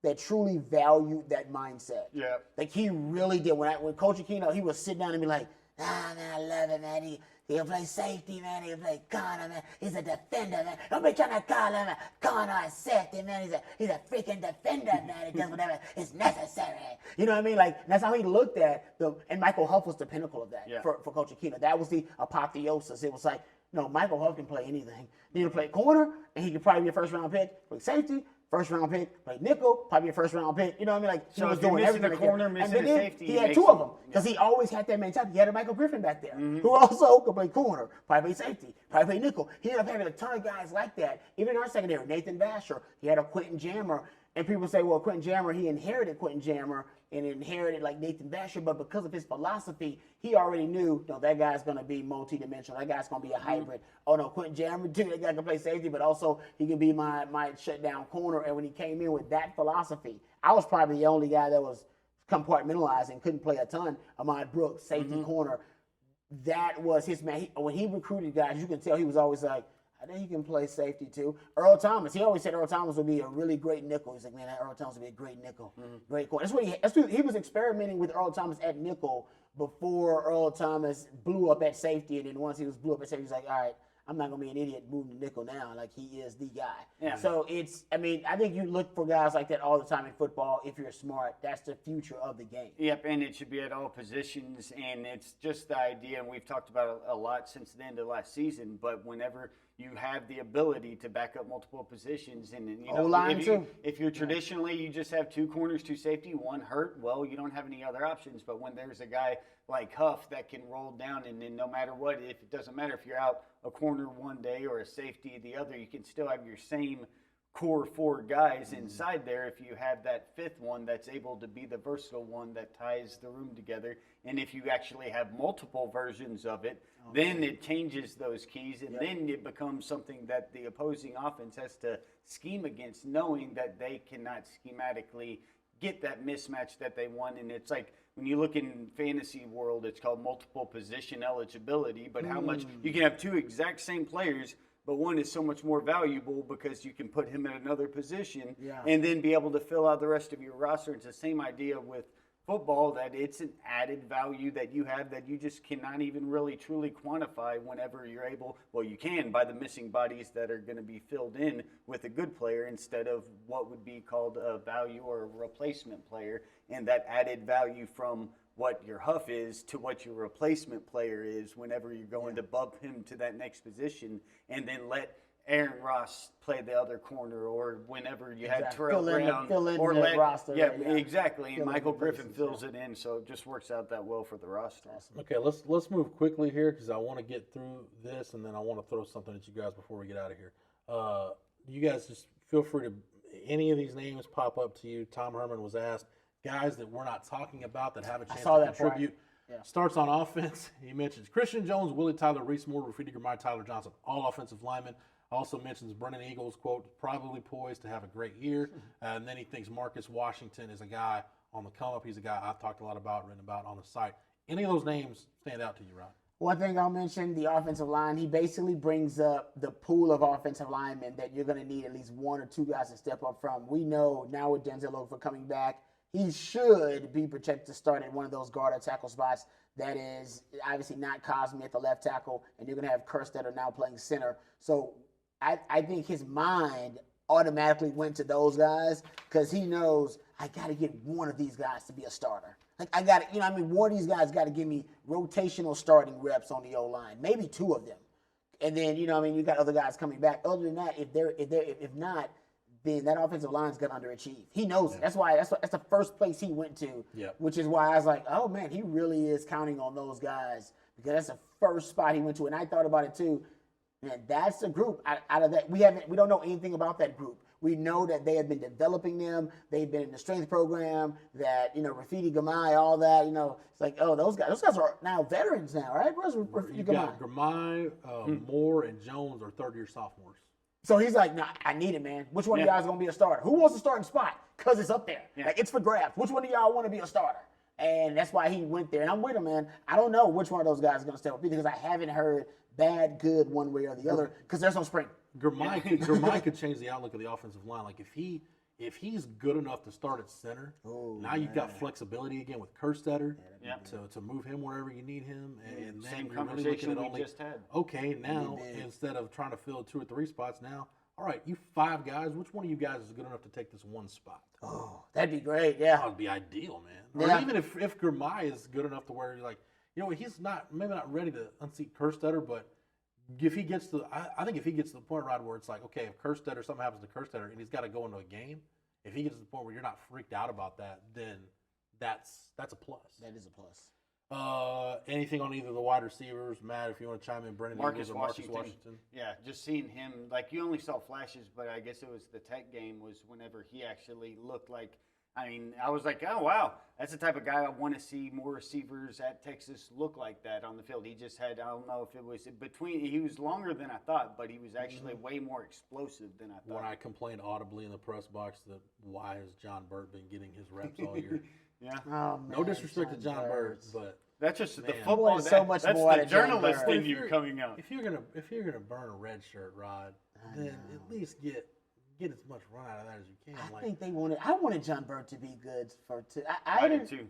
that truly valued that mindset. Yeah. Like he really did. When Coach Aquino, he would sit down and be like, man, I love it, man. He'll play safety, man. He'll play corner, man. He's a defender, man. Don't be trying to call him a corner or safety, man. He's a freaking defender, man. He does whatever is necessary. You know what I mean? Like, that's how he looked at and Michael Huff was the pinnacle of that for Coach Aquino. That was the apotheosis. It was like, no, Michael Huff can play anything. He can play corner, and he could probably be a first-round pick. Play safety, first-round pick, played nickel, probably a first-round pick. You know what I mean? Like, he So was if you're doing missing everything. a corner, and missing then a safety, he it had makes two of it- them because he always had that mentality. He had a Michael Griffin back there who also could play corner, probably play safety, probably play nickel. He ended up having a ton of guys like that. Even in our secondary, Nathan Vasher, he had a Quentin Jammer. And people say, well, Quentin Jammer, he inherited Quentin Jammer and inherited like Nathan Vasher, but because of his philosophy, he already knew, no, that guy's going to be multi-dimensional. That guy's going to be a hybrid. Oh, no, Quentin Jammer, too, that guy can play safety, but also he can be my shutdown corner. And when he came in with that philosophy, I was probably the only guy that was compartmentalized and couldn't play a ton. Ahmad Brooks, safety corner. That was his man. When he recruited guys, you can tell he was always like, I think he can play safety too. Earl Thomas, he always said Earl Thomas would be a really great nickel. He's like, man, Earl Thomas would be a great nickel. Great corner. That's what he was experimenting with Earl Thomas at nickel before Earl Thomas blew up at safety. And then once he blew up at safety, he's like, all right, I'm not going to be an idiot moving to nickel now. Like, he is the guy. Yeah. So I think you look for guys like that all the time in football. If you're smart, that's the future of the game. Yep, and it should be at all positions, and it's just the idea, and we've talked about it a lot since the end of last season, but whenever you have the ability to back up multiple positions, and you know, O-line too. if you're traditionally, you just have two corners, two safety, one hurt, well, you don't have any other options, but when there's a guy like Huff that can roll down, and then no matter what, if it doesn't matter if you're out a corner one day or a safety the other, you can still have your same core four guys inside there if you have that fifth one that's able to be the versatile one that ties the room together. And if you actually have multiple versions of it, then it changes those keys, and then it becomes something that the opposing offense has to scheme against, knowing that they cannot schematically get that mismatch that they want. And it's like when you look in fantasy world, it's called multiple position eligibility, but how much you can have two exact same players, but one is so much more valuable because you can put him in another position and then be able to fill out the rest of your roster. It's the same idea with football, that it's an added value that you have that you just cannot even really truly quantify whenever you're able. Well, you can by the missing bodies that are going to be filled in with a good player instead of what would be called a value or a replacement player, and that added value from what your Huff is to what your replacement player is whenever you're going to bump him to that next position, and then let Aaron Ross play the other corner, or whenever you had Terrell Brown, or let roster. Exactly. And Michael Griffin fills it in, so it just works out that well for the roster. Okay, let's move quickly here because I want to get through this, and then I want to throw something at you guys before we get out of here. You guys just feel free to, any of these names pop up to you. Tom Herman was asked, guys that we're not talking about that have a chance to contribute. Starts on offense. He mentions Christian Jones, Willie Tyler, Reese Moore, Rafidi Gramai, Tyler Johnson, all offensive linemen. Also mentions Brennan Eagles, quote, probably poised to have a great year. And then he thinks Marcus Washington is a guy on the come up. He's a guy I've talked a lot about, written about on the site. Any of those names stand out to you, Rod? One thing I'll mention, the offensive line. He basically brings up the pool of offensive linemen that you're going to need at least one or two guys to step up from. We know now with Denzel Okafor coming back, he should be projected to start at one of those guard or tackle spots. That is obviously not Cosme at the left tackle, and you're going to have Kerstetter now playing center. So I think his mind automatically went to those guys because he knows I got to get one of these guys to be a starter. Like I got to, one of these guys got to give me rotational starting reps on the O-line, maybe two of them. And then, you got other guys coming back. Other than that, if not, then that offensive line's going to underachieve. He knows it. That's the first place he went to, which is why I was like, oh, man, he really is counting on those guys because that's the first spot he went to. And I thought about it, too. Man, that's the group out of that. We don't know anything about that group. We know that they have been developing them. They've been in the strength program, that, Rafidi Gramai, all that, it's like, oh, those guys are now veterans now, right? Where's Rafidi Gramai? Gramai, Moore, and Jones are third-year sophomores. So he's like, nah, I need it, man. Which one of you guys is going to be a starter? Who wants a starting spot? Because it's up there. Like, it's for grabs. Which one of y'all want to be a starter? And that's why he went there. And I'm with him, man. I don't know which one of those guys is going to step up because I haven't heard bad, good one way or the other because there's no spring. Gramai could change the outlook of the offensive line. Like, if he's good enough to start at center, you've got flexibility again with Kerstetter to move him wherever you need him. And then same you're really looking at we just had. Okay, now instead of trying to fill 2 or 3 spots now, all right, you 5 guys, which one of you guys is good enough to take this one spot? Oh, that'd be great, yeah. That would be ideal, man. Or even if Gramai is good enough to where you're like, he's maybe not ready to unseat Kerstetter, but if he gets to, I think if he gets to the point, Rod, where it's like, okay, if Kerstetter, something happens to Kerstetter, and he's got to go into a game, if he gets to the point where you're not freaked out about that, then that's a plus. That is a plus. Anything on either of the wide receivers, Matt? If you want to chime in, Brendan Marcus Eagles or Washington. Marcus Washington. Yeah, just seeing him, like you only saw flashes, but I guess it was the Tech game was whenever he actually looked like. I mean, I was like, oh wow, that's the type of guy I want to see more receivers at Texas look like that on the field. He just had, I don't know if it was he was longer than I thought, but he was actually way more explosive than I thought. When I complained audibly in the press box that why has John Burt been getting his reps all year? Yeah. Oh, man, No disrespect to John Burt, but that's just the man. football. Boy, so much that's more out the of John journalist Burt. in you coming out. if you're gonna burn a red shirt, Rod, then at least get as much run out of that as you can. I think they wanted. I wanted John Burt to be good I did too.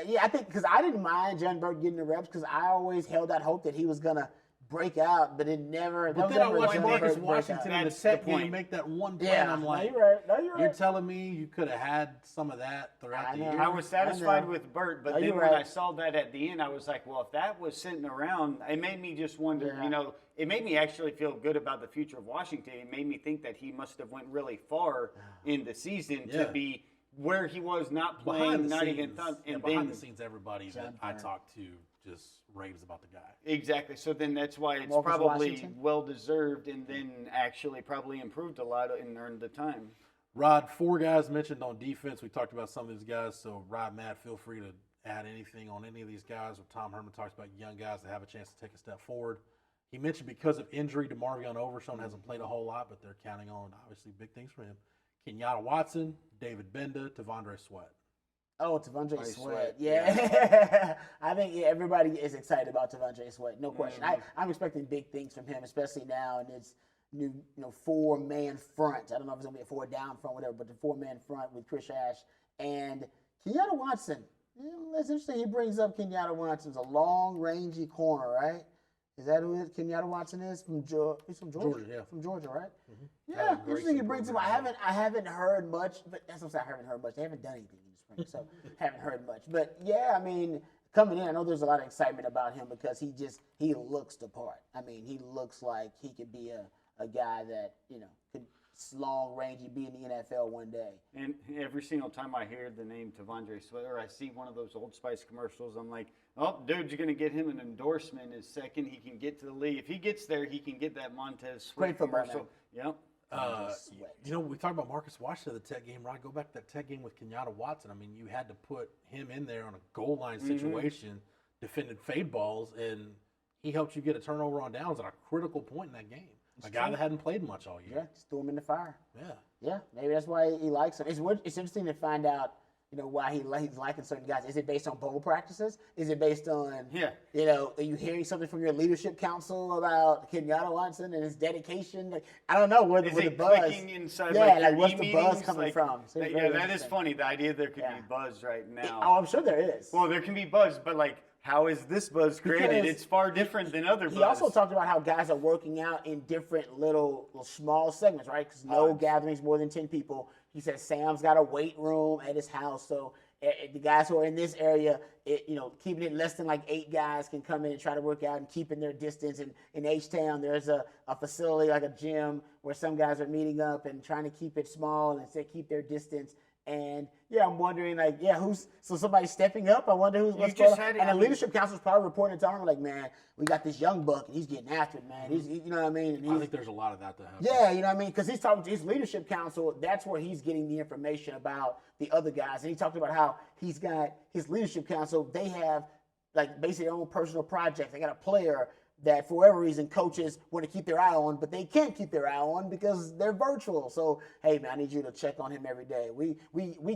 Yeah, I think because I didn't mind John Burt getting the reps because I always held out hope that he was gonna break out, but it never. But then I watched Marcus Washington in the That's the Tech game point. make that one play, Yeah, and I'm like, no, you're right. No, you're right. you're telling me you could have had some of that throughout the know. year? I was satisfied know. with Burt, but No, then you're when right. I saw that at the end, I was like, well, if that was sitting around, it made me just wonder, Yeah. it made me actually feel good about the future of Washington. It made me think that he must have went really far in the season Yeah. to be where he was not Behind playing, the not scenes, even and behind then the scenes, everybody that John I Burt. talked to just raves about the guy. exactly. So then that's why it's Marcus probably Washington? well deserved, and then actually probably improved a lot and earned the time. Rod, 4 guys mentioned on defense. We talked about some of these guys. So, Rod, Matt, feel free to add anything on any of these guys. Or Tom Herman talks about young guys that have a chance to take a step forward. He mentioned because of injury, DeMarvion Overshown hasn't played a whole lot, but they're counting on, obviously, big things from him. Kenyatta Watson, David Benda, Tavondre Sweat. Oh, Tavondre Sweat, Sweat. Yeah. I think everybody is excited about Tavondre Sweat. No question. I'm expecting big things from him, especially now in this new 4-man front. I don't know if it's going to be a 4-down front, whatever, but the 4-man front with Chris Ash and Kenyatta Watson. That's interesting. He brings up Kenyatta Watson's a long, rangy corner, right? Is that who Kenyatta Watson is? He's from Georgia. Georgia, yeah. From Georgia, right? Mm-hmm. Yeah, interesting. He brings him. I haven't heard much, but that's what I'm saying. I haven't heard much. They haven't done anything in the spring, so haven't heard much. But yeah, I mean, coming in, I know there's a lot of excitement about him because he looks the part. I mean, he looks like he could be a guy that could long rangy be in the NFL one day. And every single time I hear the name Tavondre Sweat or I see one of those Old Spice commercials, I'm like, oh, dude, you're going to get him an endorsement in a second. He can get to the league. If he gets there, he can get that Montez Sweat Great football, commercial. Yep. We talked about Marcus Washington at the Tech game, Rod. Go back to that Tech game with Kenyatta Watson. I mean, you had to put him in there on a goal line situation, defended fade balls, and he helped you get a turnover on downs at a critical point in that game. A guy that hadn't played much all year. Yeah, just threw him in the fire. Yeah. Yeah, maybe that's why he likes him. It's interesting to find out, why he's liking certain guys. Is it based on bowl practices? Is it based on, are you hearing something from your leadership council about Kenyatta Watson and his dedication? Like, I don't know where the buzz. Clicking inside, what's the buzz coming from? So that is funny. The idea there could be buzz right now. I'm sure there is. Well, there can be buzz, but how is this buzz created? Because it's far different than other buzz. He also talked about how guys are working out in different little small segments, right? Because no gatherings more than 10 people. He said Sam's got a weight room at his house, so the guys who are in this area, keeping it less than 8 guys can come in and try to work out and keeping their distance. And in H-Town, there's a facility like a gym where some guys are meeting up and trying to keep it small and keep their distance. And I'm wondering, so somebody's stepping up. I wonder what's going on. And the leadership council's probably reporting to him, man, we got this young buck, and he's getting after it, man. He's, you know what I mean? And I think there's a lot of that to happen. Yeah, you know what I mean? Because he's talking to his leadership council. That's where he's getting the information about the other guys. And he talked about how he's got his leadership council. They have, basically their own personal projects. They got a player that for whatever reason coaches want to keep their eye on, but they can't keep their eye on because they're virtual. So, hey, man, I need you to check on him every day. We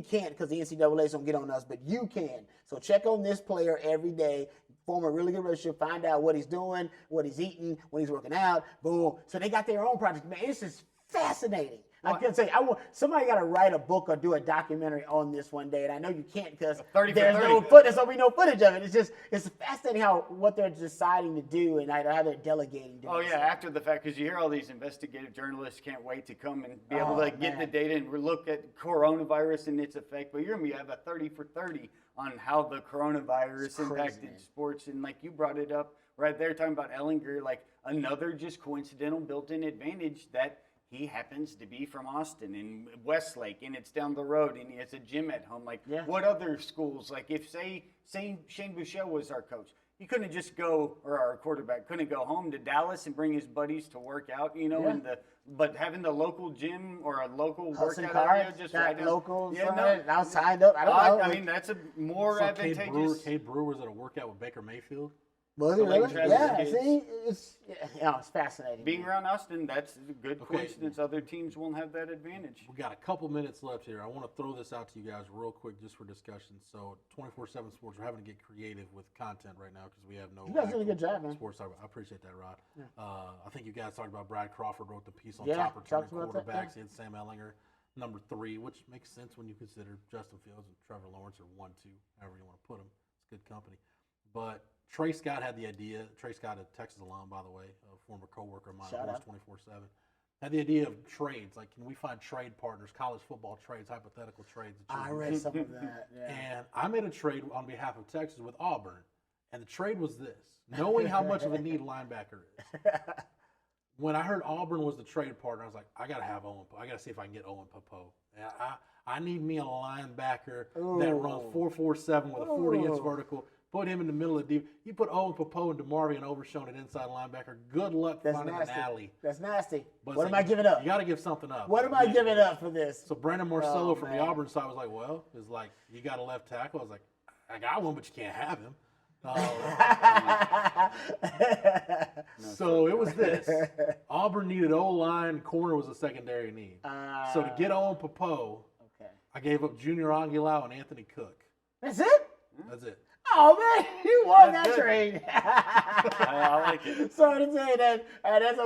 can't because the NCAA's don't get on us, but you can. So check on this player every day, form a really good relationship, find out what he's doing, what he's eating, when he's working out, boom. So they got their own project. Man, it's just fascinating I can say somebody got to write a book or do a documentary on this one day, and I know you can't because 30 for there's 30. no footage. There'll be no footage of it. It's fascinating what they're deciding to do and how they're delegating. Oh yeah, after the fact, because you hear all these investigative journalists can't wait to come and be able to get the data and look at coronavirus and its effect. But you're gonna have a 30 for 30 on how the coronavirus impacted sports, and like you brought it up right there, talking about Ellinger, like another just coincidental built-in advantage that he happens to be from Austin and Westlake, and it's down the road, and he has a gym at home. Like, what other schools? Like, if say Shane Buechele was our coach, he couldn't just go, or our quarterback couldn't go home to Dallas and bring his buddies to work out, but having the local gym or a local workout area just right down. Local, I was signed up. I don't know. I mean, that's a more advantageous. Cade Brewer was at a workout with Baker Mayfield. Was it really? Yeah, see, it's fascinating. Being around Austin, that's a good coincidence. Other teams won't have that advantage. We got a couple minutes left here. I want to throw this out to you guys real quick just for discussion. So 24/7 Sports, we're having to get creative with content right now because we have no. You guys did a good job, man. Sports talk. I appreciate that, Rod. Yeah. I think you guys talked about Brad Crawford wrote the piece on top returning quarterbacks. He had Sam Ellinger, number 3, which makes sense when you consider Justin Fields and Trevor Lawrence are 1, 2, however you want to put them. It's good company, but. Trey Scott had the idea. Trey Scott, a Texas alum, by the way, a former coworker of mine, who was 24/7, had the idea of trades. Like, can we find trade partners, college football trades, hypothetical trades? I read some of that. Yeah. And I made a trade on behalf of Texas with Auburn, and the trade was this: knowing how much of a need linebacker is. When I heard Auburn was the trade partner, I was like, I gotta have Owen. I gotta see if I can get Owen Popo. I need me a linebacker that runs 4.47 with a 40-inch vertical. Put him in the middle of the deep. You put Owen Popo and DeMarvion Overshown at inside linebacker. Good luck finding an alley. That's nasty. But what am I giving up? You got to give something up. What am I giving up for this? So Brandon Marcello from the Auburn side was like, well, it's like, you got a left tackle. I was like, I got one, but you can't have him. So it was this. Auburn needed O-line. Corner was a secondary need. So to get Owen Popo, I gave up Junior Angulau and Anthony Cook. That's it? That's it. Oh, man, you won that trade. I like it. Sorry to say that. That's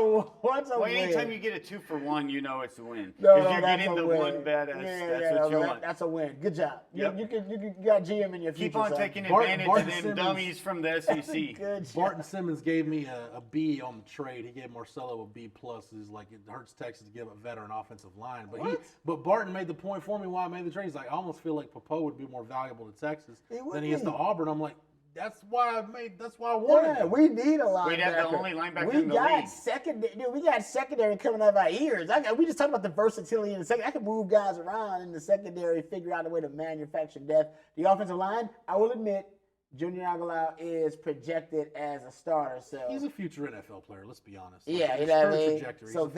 a win. Anytime you get a 2-for-1, you know it's a win. No, you're getting the win. one badass. That's what you want. That's a win. Good job. Yep. You got GM in your future. Keep on taking advantage of them dummies from the SEC. Good job. Barton Simmons gave me a B on the trade. He gave Marcello a B+. He's like, it hurts Texas to give a veteran offensive line. But Barton made the point for me why I made the trade. He's like, I almost feel like Popo would be more valuable to Texas than he is to Auburn. I'm like, that's why I wanted him. We need a linebacker. We'd have the only linebacker in the league. We got secondary coming out of our ears. We just talked about the versatility in the secondary. I can move guys around in the secondary, figure out a way to manufacture depth. The offensive line, I will admit, Junior Aguilar is projected as a starter. So he's a future NFL player. Let's be honest. So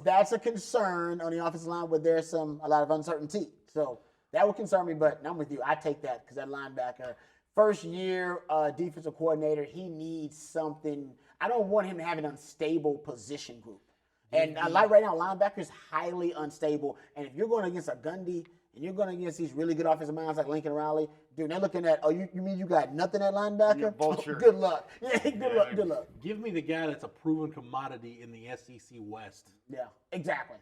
that's a concern on the offensive line where there's a lot of uncertainty. So that would concern me. But I'm with you. I take that because that linebacker. First year defensive coordinator, he needs something. I don't want him to have an unstable position group. And like right now, linebacker is highly unstable. And if you're going against a Gundy and you're going against these really good offensive minds like Lincoln Riley, dude, they're looking at, you mean you got nothing at linebacker? Vulture. Good luck. Good luck. Give me the guy that's a proven commodity in the SEC West. Yeah, exactly.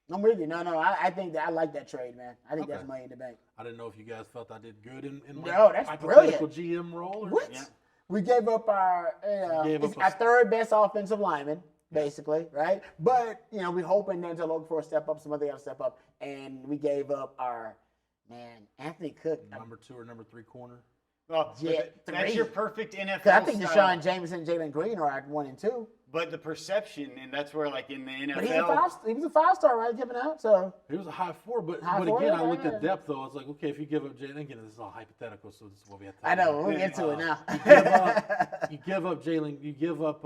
I'm with you. No, I think that I like that trade, man. I think that's money in the bank. I didn't know if you guys felt I did good in my that's hypothetical GM role. What? Yeah. We gave up our third best offensive lineman, basically, right? But, we're hoping then to look for a step up, some other guys step up. And we gave up our, Anthony Cook. Number 2 or number 3 corner. Oh, that's your perfect NFL I think style. Deshaun Jameson and Jalen Green are at 1 and 2. But the perception, and that's where, like, in the NFL. But he was a 5-star, right, giving out, so. He was a high 4, but again, I looked at depth, though. I was like, okay, if you give up Jalen, again, this is all hypothetical, so this is what we have to I know, we'll get to it now. You give up Jalen, you give up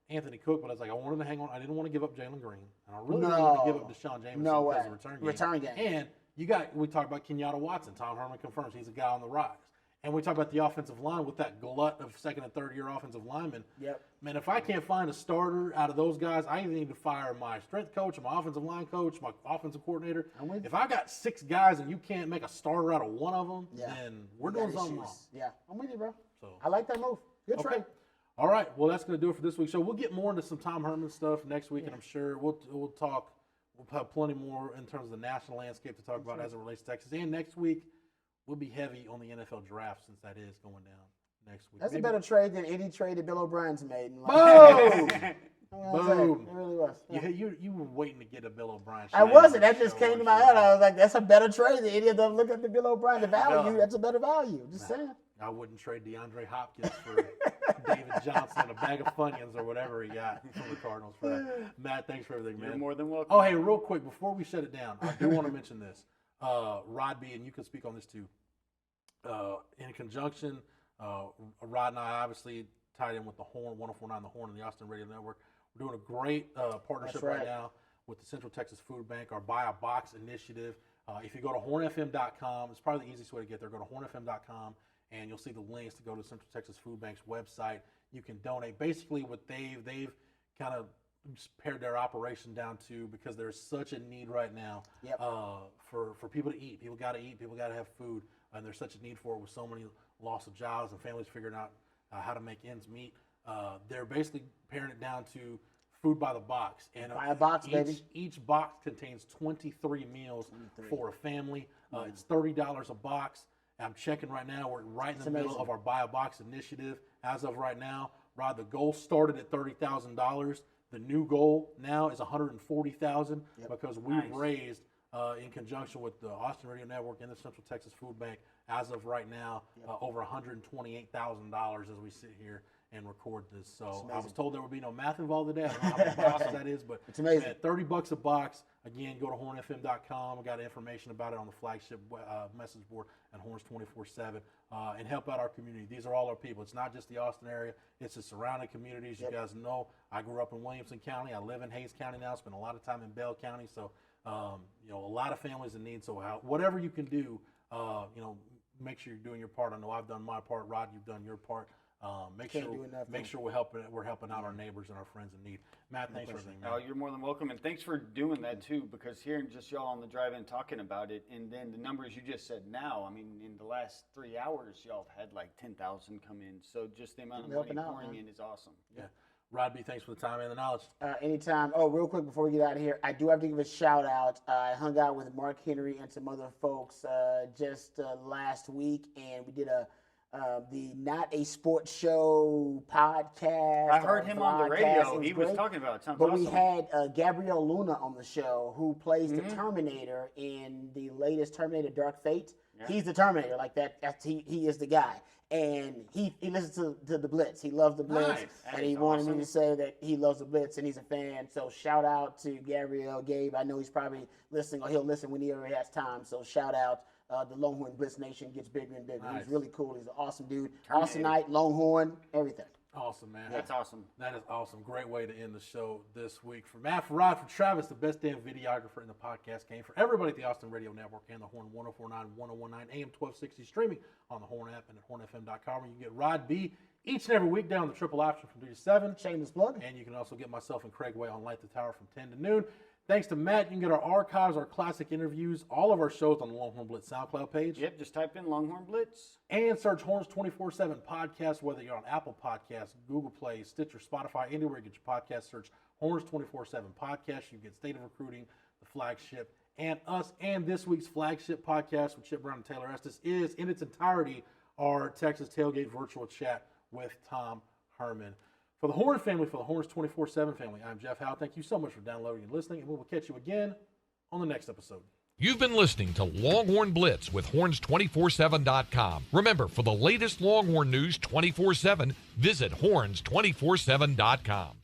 Anthony Cook, but I was like, I wanted to hang on. I didn't want to give up Jalen Green. And I really didn't want to give up Deshaun Jameson because of return game. And we talked about Kenyatta Watson. Tom Herman confirms he's a guy on the rise. And we talk about the offensive line with that glut of second and third year offensive linemen. Yep. Man, if I can't find a starter out of those guys, I either need to fire my strength coach, my offensive line coach, my offensive coordinator. If I got 6 guys and you can't make a starter out of one of them, then we're doing something wrong. Yeah, I'm with you, bro. So I like that move. Good trade. All right. Well, that's going to do it for this week. So we'll get more into some Tom Herman stuff next week, and I'm sure we'll talk we'll have plenty more in terms of the national landscape to talk about as it relates to Texas. And next week, we'll be heavy on the NFL draft since that is going down next week. That's a better trade than any trade that Bill O'Brien's made. Boom! Boom! It really was. Yeah. You were waiting to get a Bill O'Brien. I wasn't. That just came to my head. I was like, that's a better trade than any of them. Look at the Bill O'Brien, the value. That's a better value. Just saying. I wouldn't trade DeAndre Hopkins for David Johnson, a bag of Funyuns or whatever he got from the Cardinals for that. Matt, thanks for everything, man. You're more than welcome. Oh, hey, real quick, before we shut it down, I do want to mention this. Rod B, and you can speak on this too. In conjunction, Rod and I obviously tied in with the Horn, 104.9 The Horn and the Austin Radio Network. We're doing a great partnership right now with the Central Texas Food Bank, our Buy a Box initiative. If you go to hornfm.com, it's probably the easiest way to get there. Go to hornfm.com, and you'll see the links to go to Central Texas Food Bank's website. You can donate. Basically, what they've kind of pared their operation down to, because there's such a need right now for people to eat. People got to eat. People got to have food, and there's such a need for it with so many loss of jobs and families figuring out how to make ends meet. They're basically paring it down to food by the box. And buy a box, baby. Each box contains 23 meals for a family. It's $30 a box. I'm checking right now. We're right in the middle of our Buy a Box initiative. As of right now, Rod, the goal started at $30,000. The new goal now is $140,000 because we've raised, in conjunction with the Austin Radio Network and the Central Texas Food Bank, as of right now, over $128,000 as we sit here and record this. So I was told there would be no math involved today. I don't know how many boxes that is, but it's amazing. Man, $30 a box. Again, go to hornfm.com. We got information about it on the flagship message board at Horns 24/7, and help out our community. These are all our people. It's not just the Austin area. It's the surrounding communities. You guys know I grew up in Williamson County. I live in Hayes County now. Spent a lot of time in Bell County. So, a lot of families in need. So whatever you can do, make sure you're doing your part. I know I've done my part. Rod, you've done your part. Make sure we're helping out our neighbors and our friends in need. Matt, thanks for everything, man. Oh, you're more than welcome, and thanks for doing that too. Because hearing just y'all on the drive-in talking about it, and then the numbers you just said now. I mean, in the last 3 hours, y'all have had like 10,000 come in. So just the amount of money pouring in is awesome. Yeah. Rod B, thanks for the time and the knowledge. Anytime. Oh, real quick before we get out of here, I do have to give a shout out. I hung out with Mark Henry and some other folks just last week, and we did the Not a Sports Show podcast. I heard him on the radio. He was talking about it. Sounds but awesome. We had Gabrielle Luna on the show, who plays the Terminator in the latest Terminator Dark Fate. Yeah. He's the Terminator, like that. He is the guy. And he listens to the Blitz. He loves the Blitz. Nice. And he wanted me to say that he loves the Blitz and he's a fan. So shout out to Gabe. I know he's probably listening, or he'll listen when he already has time. So shout out. The Longhorn Blitz Nation gets bigger and bigger. Nice. He's really cool. He's an awesome dude. Austinite, Longhorn, everything. Awesome, man. That's awesome. That is awesome. Great way to end the show this week. For Matt, for Rod, for Travis, the best damn videographer in the podcast game. For everybody at the Austin Radio Network and the Horn 104.9, 1019, AM 1260, streaming on the Horn app and at hornfm.com, where you can get Rod B each and every week down the triple option from 3 to 7. Shameless plug. And you can also get myself and Craig Way on Light the Tower from 10 to noon. Thanks to Matt, you can get our archives, our classic interviews, all of our shows on the Longhorn Blitz SoundCloud page. Yep, just type in Longhorn Blitz. And search Horns 24/7 podcast, whether you're on Apple Podcasts, Google Play, Stitcher, Spotify, anywhere you get your podcast, search Horns 24/7 podcast. You get State of Recruiting, the flagship, and us. And this week's flagship podcast with Chip Brown and Taylor Estes is, in its entirety, our Texas Tailgate virtual chat with Tom Herman. For the Horn family, for the Horns 24/7 family, I'm Jeff Howe. Thank you so much for downloading and listening, and we will catch you again on the next episode. You've been listening to Longhorn Blitz with Horns247.com. Remember, for the latest Longhorn news 24/7, visit Horns247.com.